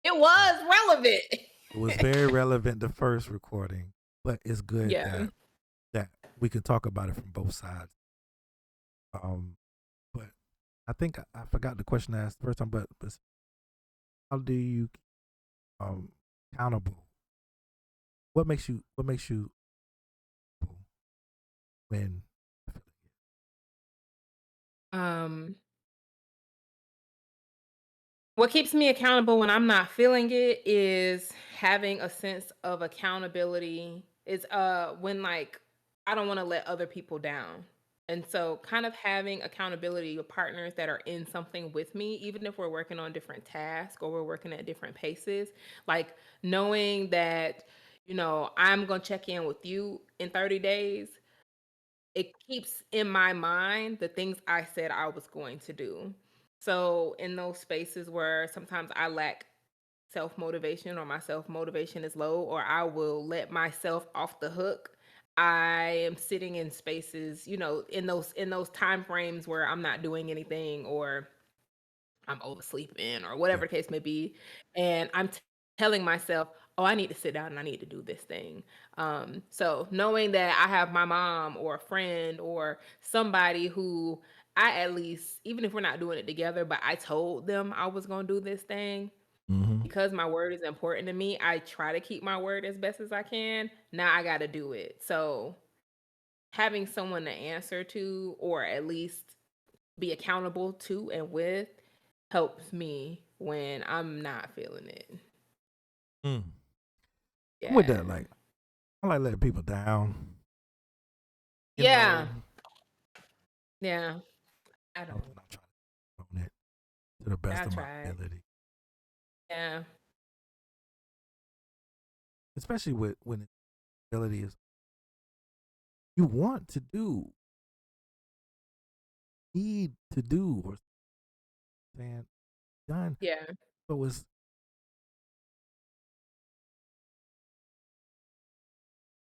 It Uh, was relevant. it was very relevant the first recording, but it's good Yeah. that we can talk about it from both sides. Um, but I think I forgot the question I asked the first time. But how do you um accountable? What makes you when Um What keeps me accountable when I'm not feeling it is having a sense of accountability. Is when like I don't want to let other people down. And so kind of having accountability with partners that are in something with me, even if we're working on different tasks or we're working at different paces, like knowing that, I'm going to check in with you in 30 days, it keeps in my mind the things I said I was going to do. So in those spaces where sometimes I lack self motivation or my self motivation is low or I will let myself off the hook, I am sitting in spaces, in those time frames where I'm not doing anything or I'm oversleeping or yeah whatever the case may be, and I'm telling myself, oh, I need to sit down and I need to do this thing. So knowing that I have my mom or a friend or somebody who I at least, even if we're not doing it together, but I told them I was going to do this thing, Mm-hmm. because my word is important to me, I try to keep my word as best as I can. Now I got to do it. So having someone to answer to, or at least be accountable to and with, helps me when I'm not feeling it. I'm with that. Yeah. Like, I like letting people down. You Yeah. know, Yeah. I don't. something I'm trying to own it to the best I of my tried. ability. Yeah. Especially when ability is you want to do, need to do, or saying done. Yeah. So it's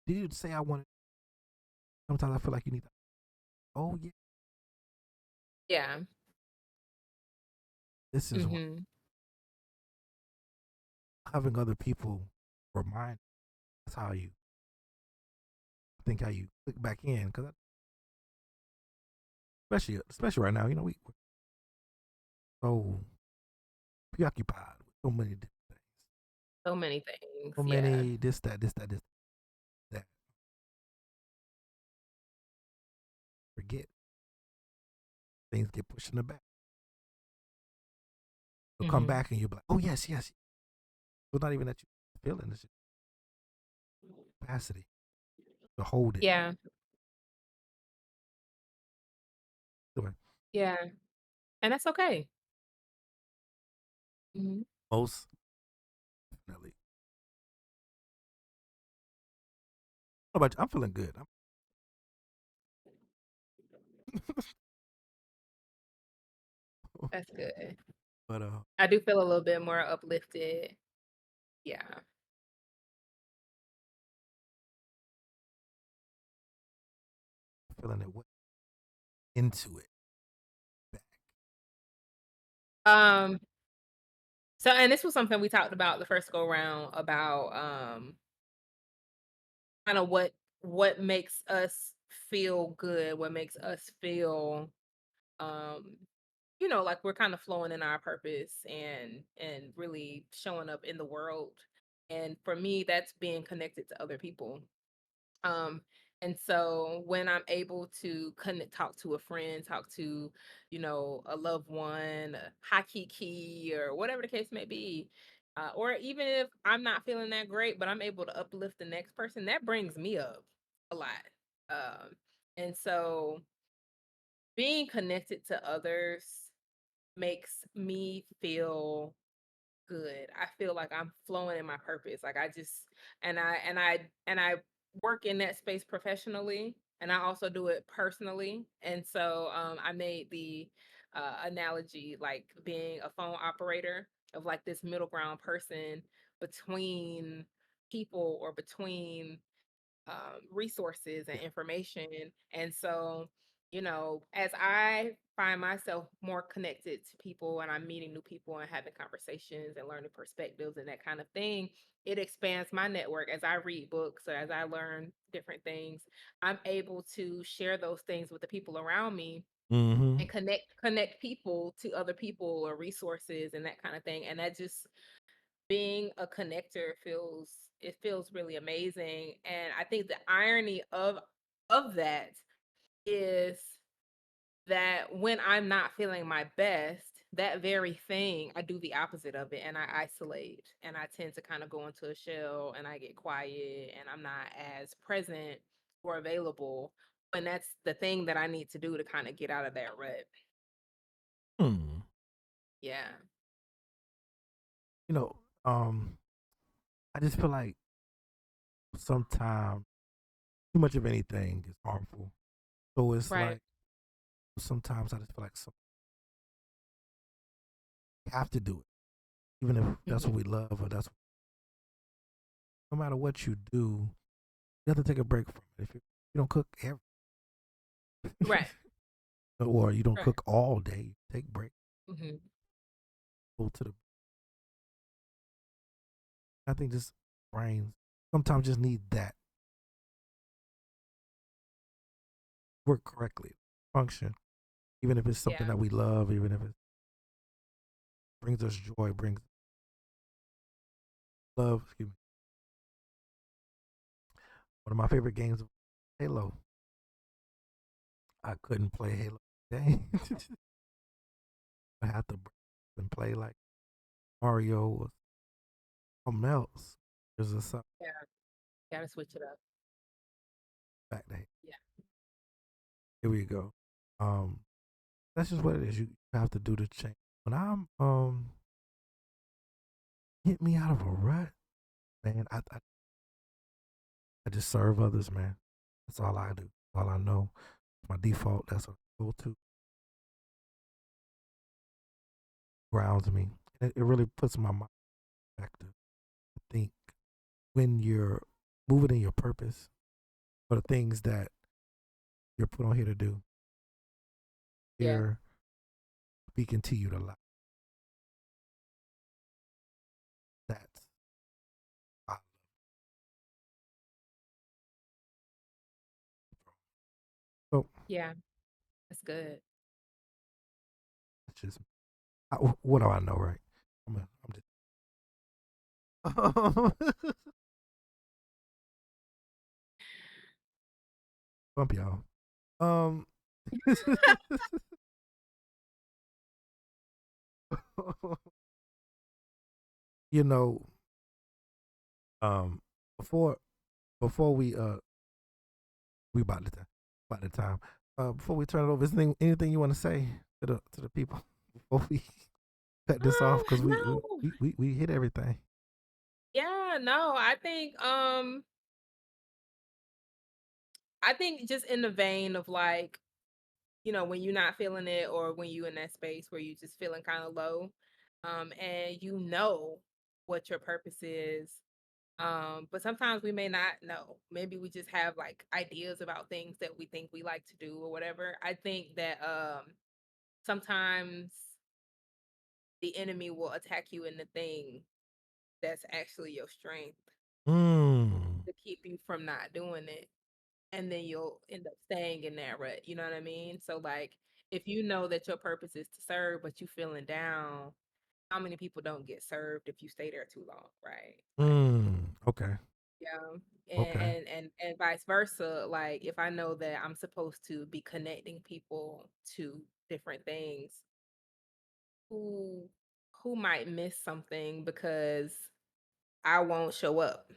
did you say I want it? Sometimes I feel like you need to. Oh yeah, Yeah. this is what Mhm. having other people remind. That's how you think how you click back in because especially right now, you know we're so preoccupied with so many different things, So many things. so Yeah. many this that. Forget things get pushed in the back. You'll come Mhm. back and you'll be like, oh yes, yes. So not even that you feeling this capacity to hold it. Yeah. Anyway, Yeah. And that's okay. Mhm. most definitely. How about you? I'm feeling good. That's good. But I do feel a little bit more uplifted. Yeah. feeling it into it back. Um so, and this was something we talked about the first go round about kind of what makes us feel good, what makes us feel um like we're kind of flowing in our purpose and really showing up in the world. And for me, that's being connected to other people. Um, and so when I'm able to connect, talk to a friend, talk to, a loved one, a high key, or whatever the case may be, or even if I'm not feeling that great, but I'm able to uplift the next person, that brings me up a lot. And so being connected to others makes me feel good. I feel like I'm flowing in my purpose. Like I just and I work in that space professionally, and I also do it personally. And so I made the analogy like being a phone operator of like this middle ground person between people or between resources and information. And so, as I find myself more connected to people and I'm meeting new people and having conversations and learning perspectives and that kind of thing, it expands my network. As I read books or as I learn different things, I'm able to share those things with the people around me Mm-hmm. and connect people to other people or resources and that kind of thing. And that just being a connector feels really amazing. And I think the irony of that is that when I'm not feeling my best, that very thing, I do the opposite of it and I isolate and I tend to kind of go into a shell and I get quiet and I'm not as present or available when that's the thing that I need to do to kind of get out of that rut. Hmm. Yeah. You know, I just feel like sometimes too much of anything is harmful. So it's Right. like sometimes I just feel like we have to do it, even if that's Hmm. what we love or no matter what you do, you have to take a break from it. If you don't cook every Right. or you don't Right. cook all day, take break. Hmm. Go to the. I think just brains sometimes just need that work correctly, function, even if it's something Yeah. that we love, even if it brings us joy, brings love. Excuse me. One of my favorite games of Halo. I couldn't play Halo today. I had to and play like Mario or something else. There's a something Yeah. Gotta switch it up. back there. Yeah. Here we go. Um, that's just what it is. You have to do the change. When I'm get me out of a rut, man. I just serve others, man. That's all I do. All I know. My default. That's a go to. Grounds me. It really puts my mind back to think when you're moving in your purpose for the things that you're put on here to do. Yeah. Here, speaking to you to life. That's I- so. Yeah. That's good. It's just what do I know, right? I'm just bump y'all. Um, you know, um, before before we about the time. Before we turn it over, is anything you want to say to the people before we cut this off? Because No. we hit everything. Yeah, no, I think just in the vein of like, when you're not feeling it or when you in that space where you just feeling kind of low, and you know what your purpose is. But sometimes we may not know. Maybe we just have like ideas about things that we think we like to do or whatever. I think that sometimes the enemy will attack you in the thing that's actually your strength Mm. to keep you from not doing it. And then you'll end up staying in that rut. You know what I mean? So like if you know that your purpose is to serve, but you feeling down, how many people don't get served if you stay there too long, right? Like, Okay. yeah. And, Okay. and vice versa. Like if I know that I'm supposed to be connecting people to different things, who who might miss something because I won't show up.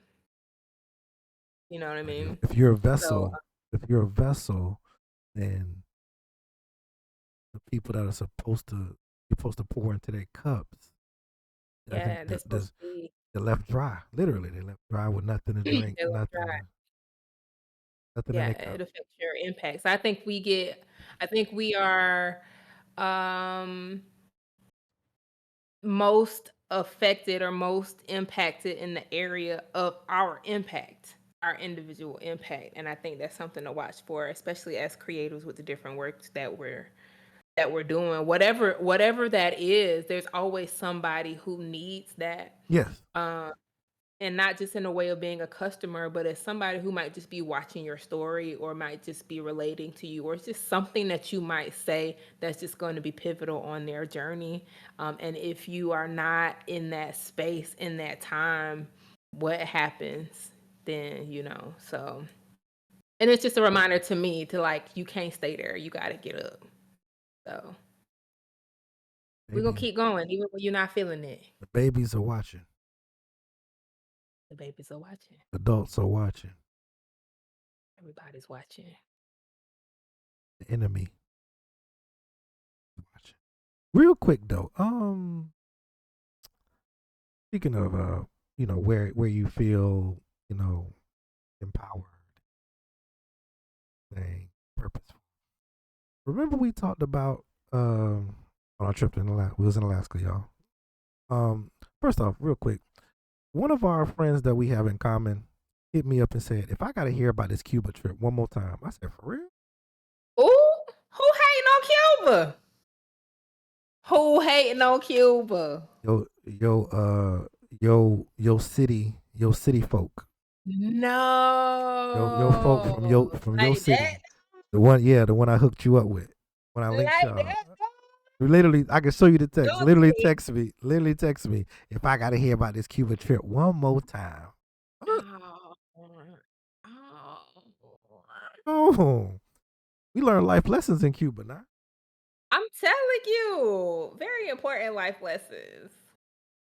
You know what I mean? If you're a So vessel, if you're a vessel, then the people that are supposed to pour into their cups, I think yeah, they're supposed to be they're left dry. Literally, they left dry with nothing to drink, they're left dry. nothing in Yeah, their it cup. affects your impacts. I think we are um most affected or most impacted in the area of our impact, our individual impact. And I think that's something to watch for, especially as creators with the different works that we're doing. Whatever that is, there's always somebody who needs that. Yes. Um and not just in a way of being a customer, but as somebody who might just be watching your story or might just be relating to you, or it's just something that you might say that's just going to be pivotal on their journey. And if you are not in that space in that time, what happens then, So, and it's just a reminder to me to like, you can't stay there. You got to get up. So we're going to Maybe keep going, even when you're not feeling it. the babies are watching. The babies are watching. Adults are watching. Everybody's watching. The enemy is watching. Real quick though, speaking of where you feel empowered, saying purposeful. Remember we talked about on our trip to Alaska. We was in Alaska, y'all. First off, real quick, one of our friends that we have in common hit me up and said, "If I got to hear about this Cuba trip one more time," I said, "For real?" Ooh, who hating on Cuba? Who hating on Cuba? Yo, yo city, your city folk. Your folk No. from your Like that? city. The one I hooked you up with. When I linked Like y'all. that? Literally, I can show you the text. Literally Guilty. text me. Literally text me if I gotta hear about this Cuba trip one more time. Oh. Oh. Oh, we learn life lessons in Cuba now. I'm telling you, very important life lessons.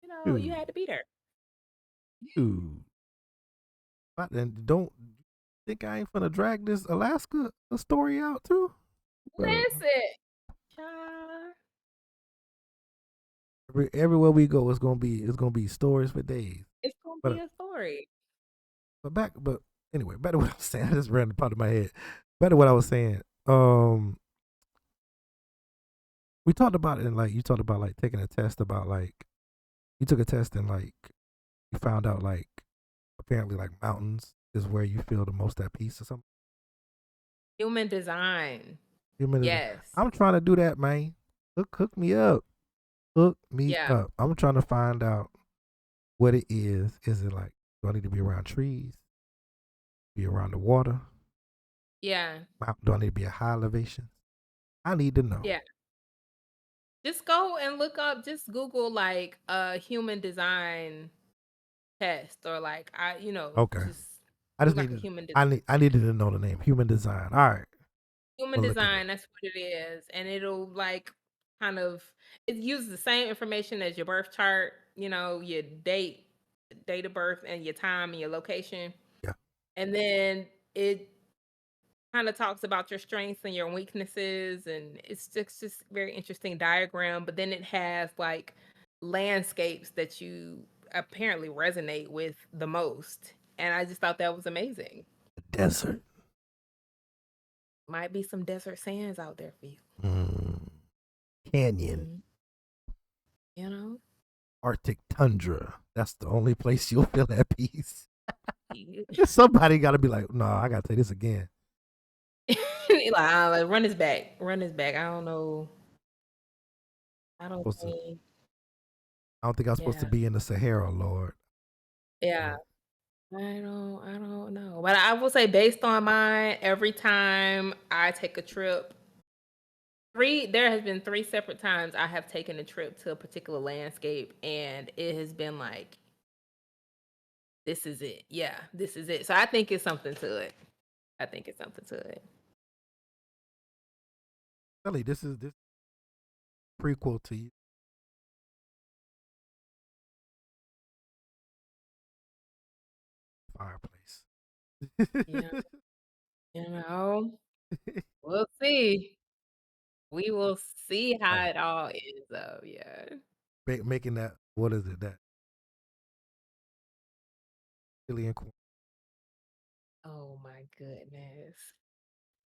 You know, you Dude, had to be there. dude. Then don't think I ain't finna drag this Alaska story out too. Listen, child. Everywhere we go, it's gonna be stories for days. It's gonna But be a story. but anyway, back to what I was saying. I just ran the part of my head. Back to what I was saying. We talked about it, and like you talked about like taking a test about like you took a test and like you found out like apparently like mountains is where you feel the most at peace or something. Human design. Human design. Yes. I'm trying to do that, man. Hook me up. Hook me Yeah. up. I'm trying to find out what it is. Is it like, do I need to be around trees? Be around the water? Yeah. Do I need to be at high elevation? I need to know. Yeah. Just go and look up, just Google like a human design test or like Okay. just I just like a needed human design. I needed to know the name. Human design. All right. Human We'll look it up. design, that's what it is. And it'll like kind of it uses the same information as your birth chart, your date of birth and your time and your location. Yeah. And then it kind of talks about your strengths and your weaknesses, and it's just very interesting diagram. But then it has like landscapes that you apparently resonate with the most, and I just thought that was amazing. The desert. Might be some desert sands out there for you. Canyon. Arctic tundra. That's the only place you'll feel at peace. Somebody got to be like, no, I got to say this again. Like, run his back. I don't know. I don't think I'm supposed to be in the Sahara, Lord. Yeah. I don't know. But I will say based on mine, every time I take a trip, there has been 3 separate times I have taken a trip to a particular landscape, and it has been like, this is it. Yeah, this is it. So I think it's something to it. Kelly, this prequel to you. Fireplace. Yeah. We'll see. We will see how it all ends up. Yeah. Making that, what is it, that alien corn? Oh my goodness.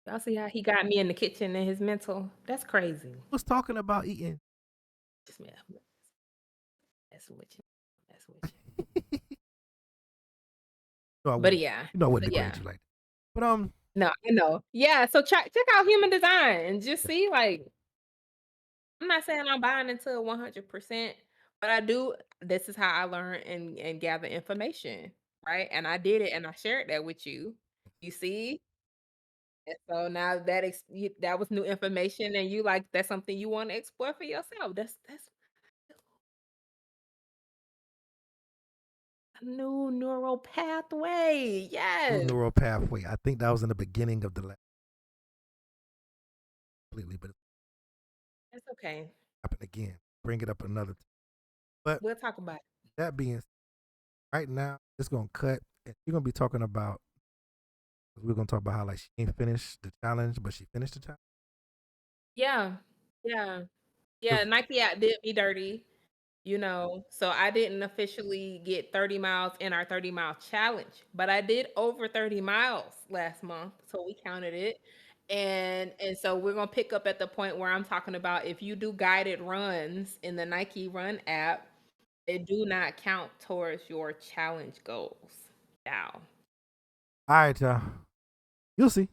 Y'all see how he got me in the kitchen and his mental? That's crazy. Was talking about eating. Just that's what you. But yeah. You know I wouldn't So, degrade you like that. But no, I know. Yeah, so check out human design and just see like I'm not saying I'm buying into 100%, but I do. This is how I learn and gather information, right? And I did it, and I shared that with you. You see, and so now that was new information, and you like that's something you want to explore for yourself. That's a new neural pathway. Yes, neural pathway. I think that was in the beginning of the last. Completely, but that's okay. happen again. Bring it up another time. But We'll talk about it. that being right now, it's gonna cut. You're gonna be talking about. We're gonna talk about how like she ain't finished the challenge, but she finished the challenge. Yeah, yeah. Nike app did me dirty. So I didn't officially get 30 miles in our 30-mile challenge, but I did over 30 miles last month, so we counted it. And so we're going to pick up at the point where I'm talking about if you do guided runs in the Nike Run app, it do not count towards your challenge goals. Now. All right, y'all. You'll see.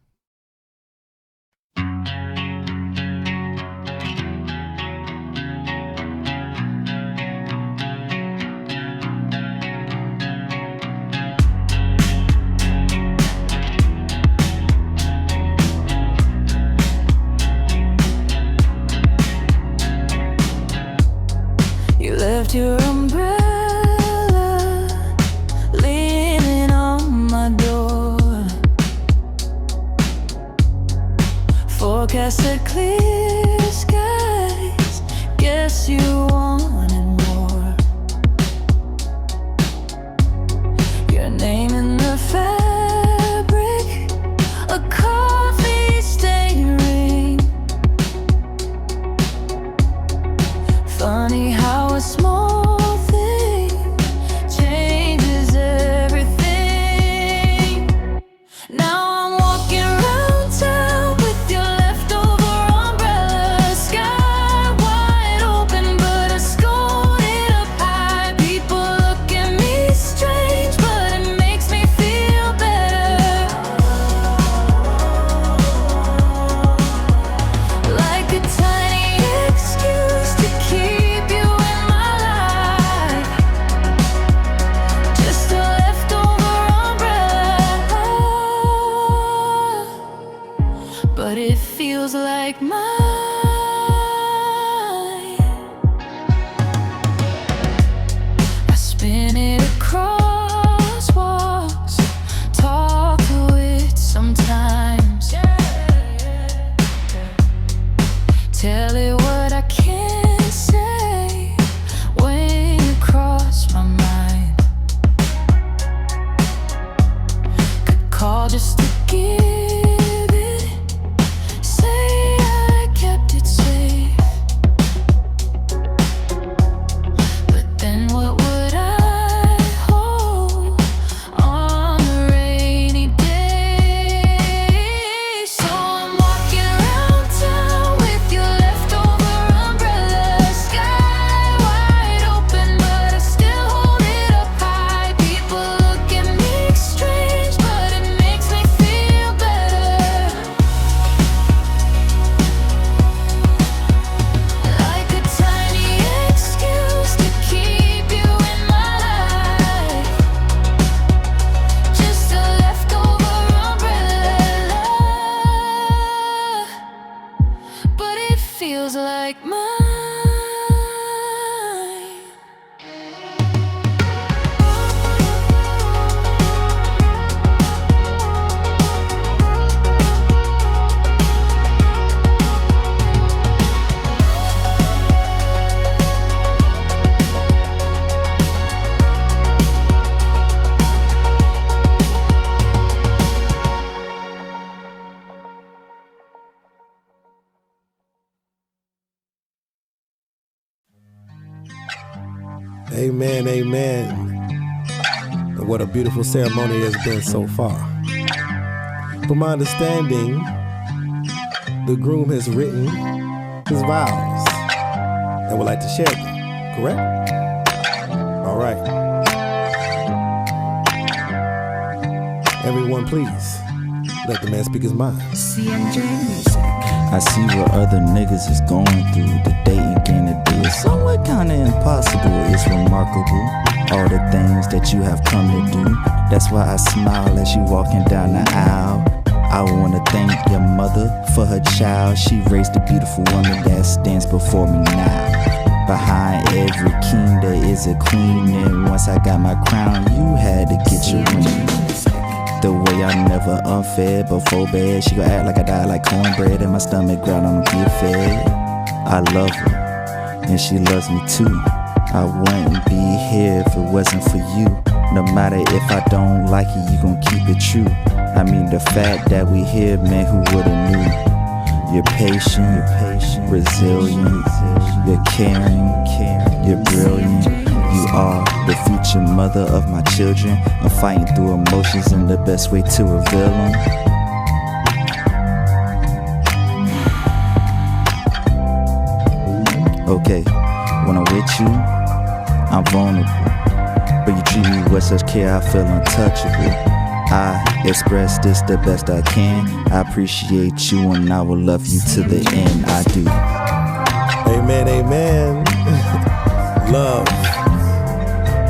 amen, amen. And what a beautiful ceremony it has been so far. From my understanding, the groom has written his vows and would like to share them, correct? All right. Everyone, please, let the man speak his mind. I see what other niggas is going through. The dating game today is somewhat kinda impossible. It's remarkable, all the things that you have come to do. That's why I smile as you walking down the aisle. I wanna thank your mother for her child. She raised a beautiful woman that stands before me now. Behind every king there is a queen, and once I got my crown, you had to get your ring. The way I'm never unfed before bed. She gon' act like I died like cornbread in my stomach ground, I'ma get fed. I love her, and she loves me too. I wouldn't be here if it wasn't for you. No matter if I don't like it, you gon' keep it true. I mean the fact that we here, man, who would've knew? You're patient, resilient, you're caring, you're brilliant. You are the future mother of my children. I'm fighting through emotions and the best way to reveal them. Okay, when I'm with you, I'm vulnerable, but you treat me with such care, I feel untouchable. I express this the best I can. I appreciate you and I will love you to the end. I do. Amen, amen. Love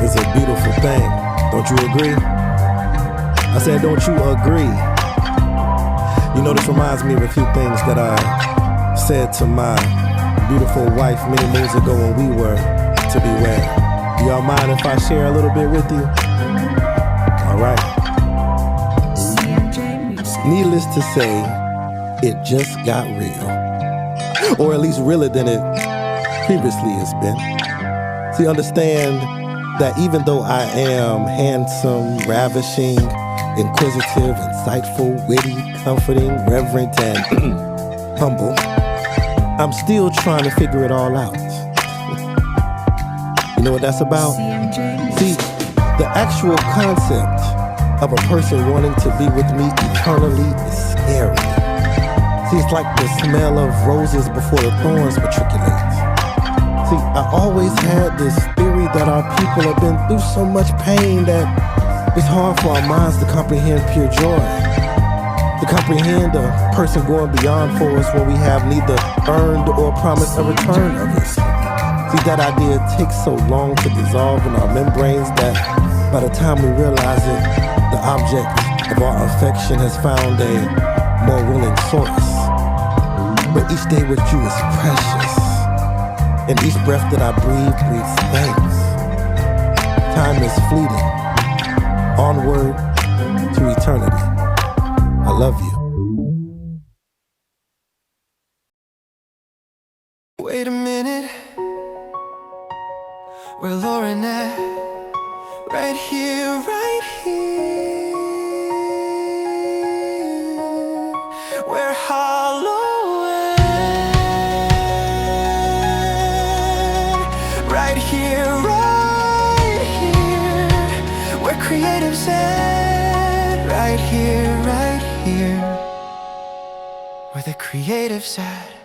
is a beautiful thing. Don't you agree? I said, don't you agree? You know, this reminds me of a few things that I said to my beautiful wife many moons ago when we were to be wed. Do y'all mind if I share a little bit with you? All right. Needless to say, it just got real. Or at least realer than it previously has been. See, understand that even though I am handsome, ravishing, inquisitive, insightful, witty, comforting, reverent, and humble, I'm still trying to figure it all out. You know what that's about? See, the actual concept of a person wanting to be with me eternally is scary. See, it's like the smell of roses before the thorns matriculate. See, I always had this theory that our people have been through so much pain that it's hard for our minds to comprehend pure joy. To comprehend a person going beyond for us when we have neither earned or promised a return of it. See, that idea takes so long to dissolve in our membranes that by the time we realize it, the object of our affection has found a more willing source. But each day with you is precious. And each breath that I breathe breathes thanks. Time is fleeting. Onward to eternity. I love you. Wait a minute, where Lauren at? Right here, right here. We're Hollowed. Right here, right here. Where creatives at? Right here, right here. Where the creatives at?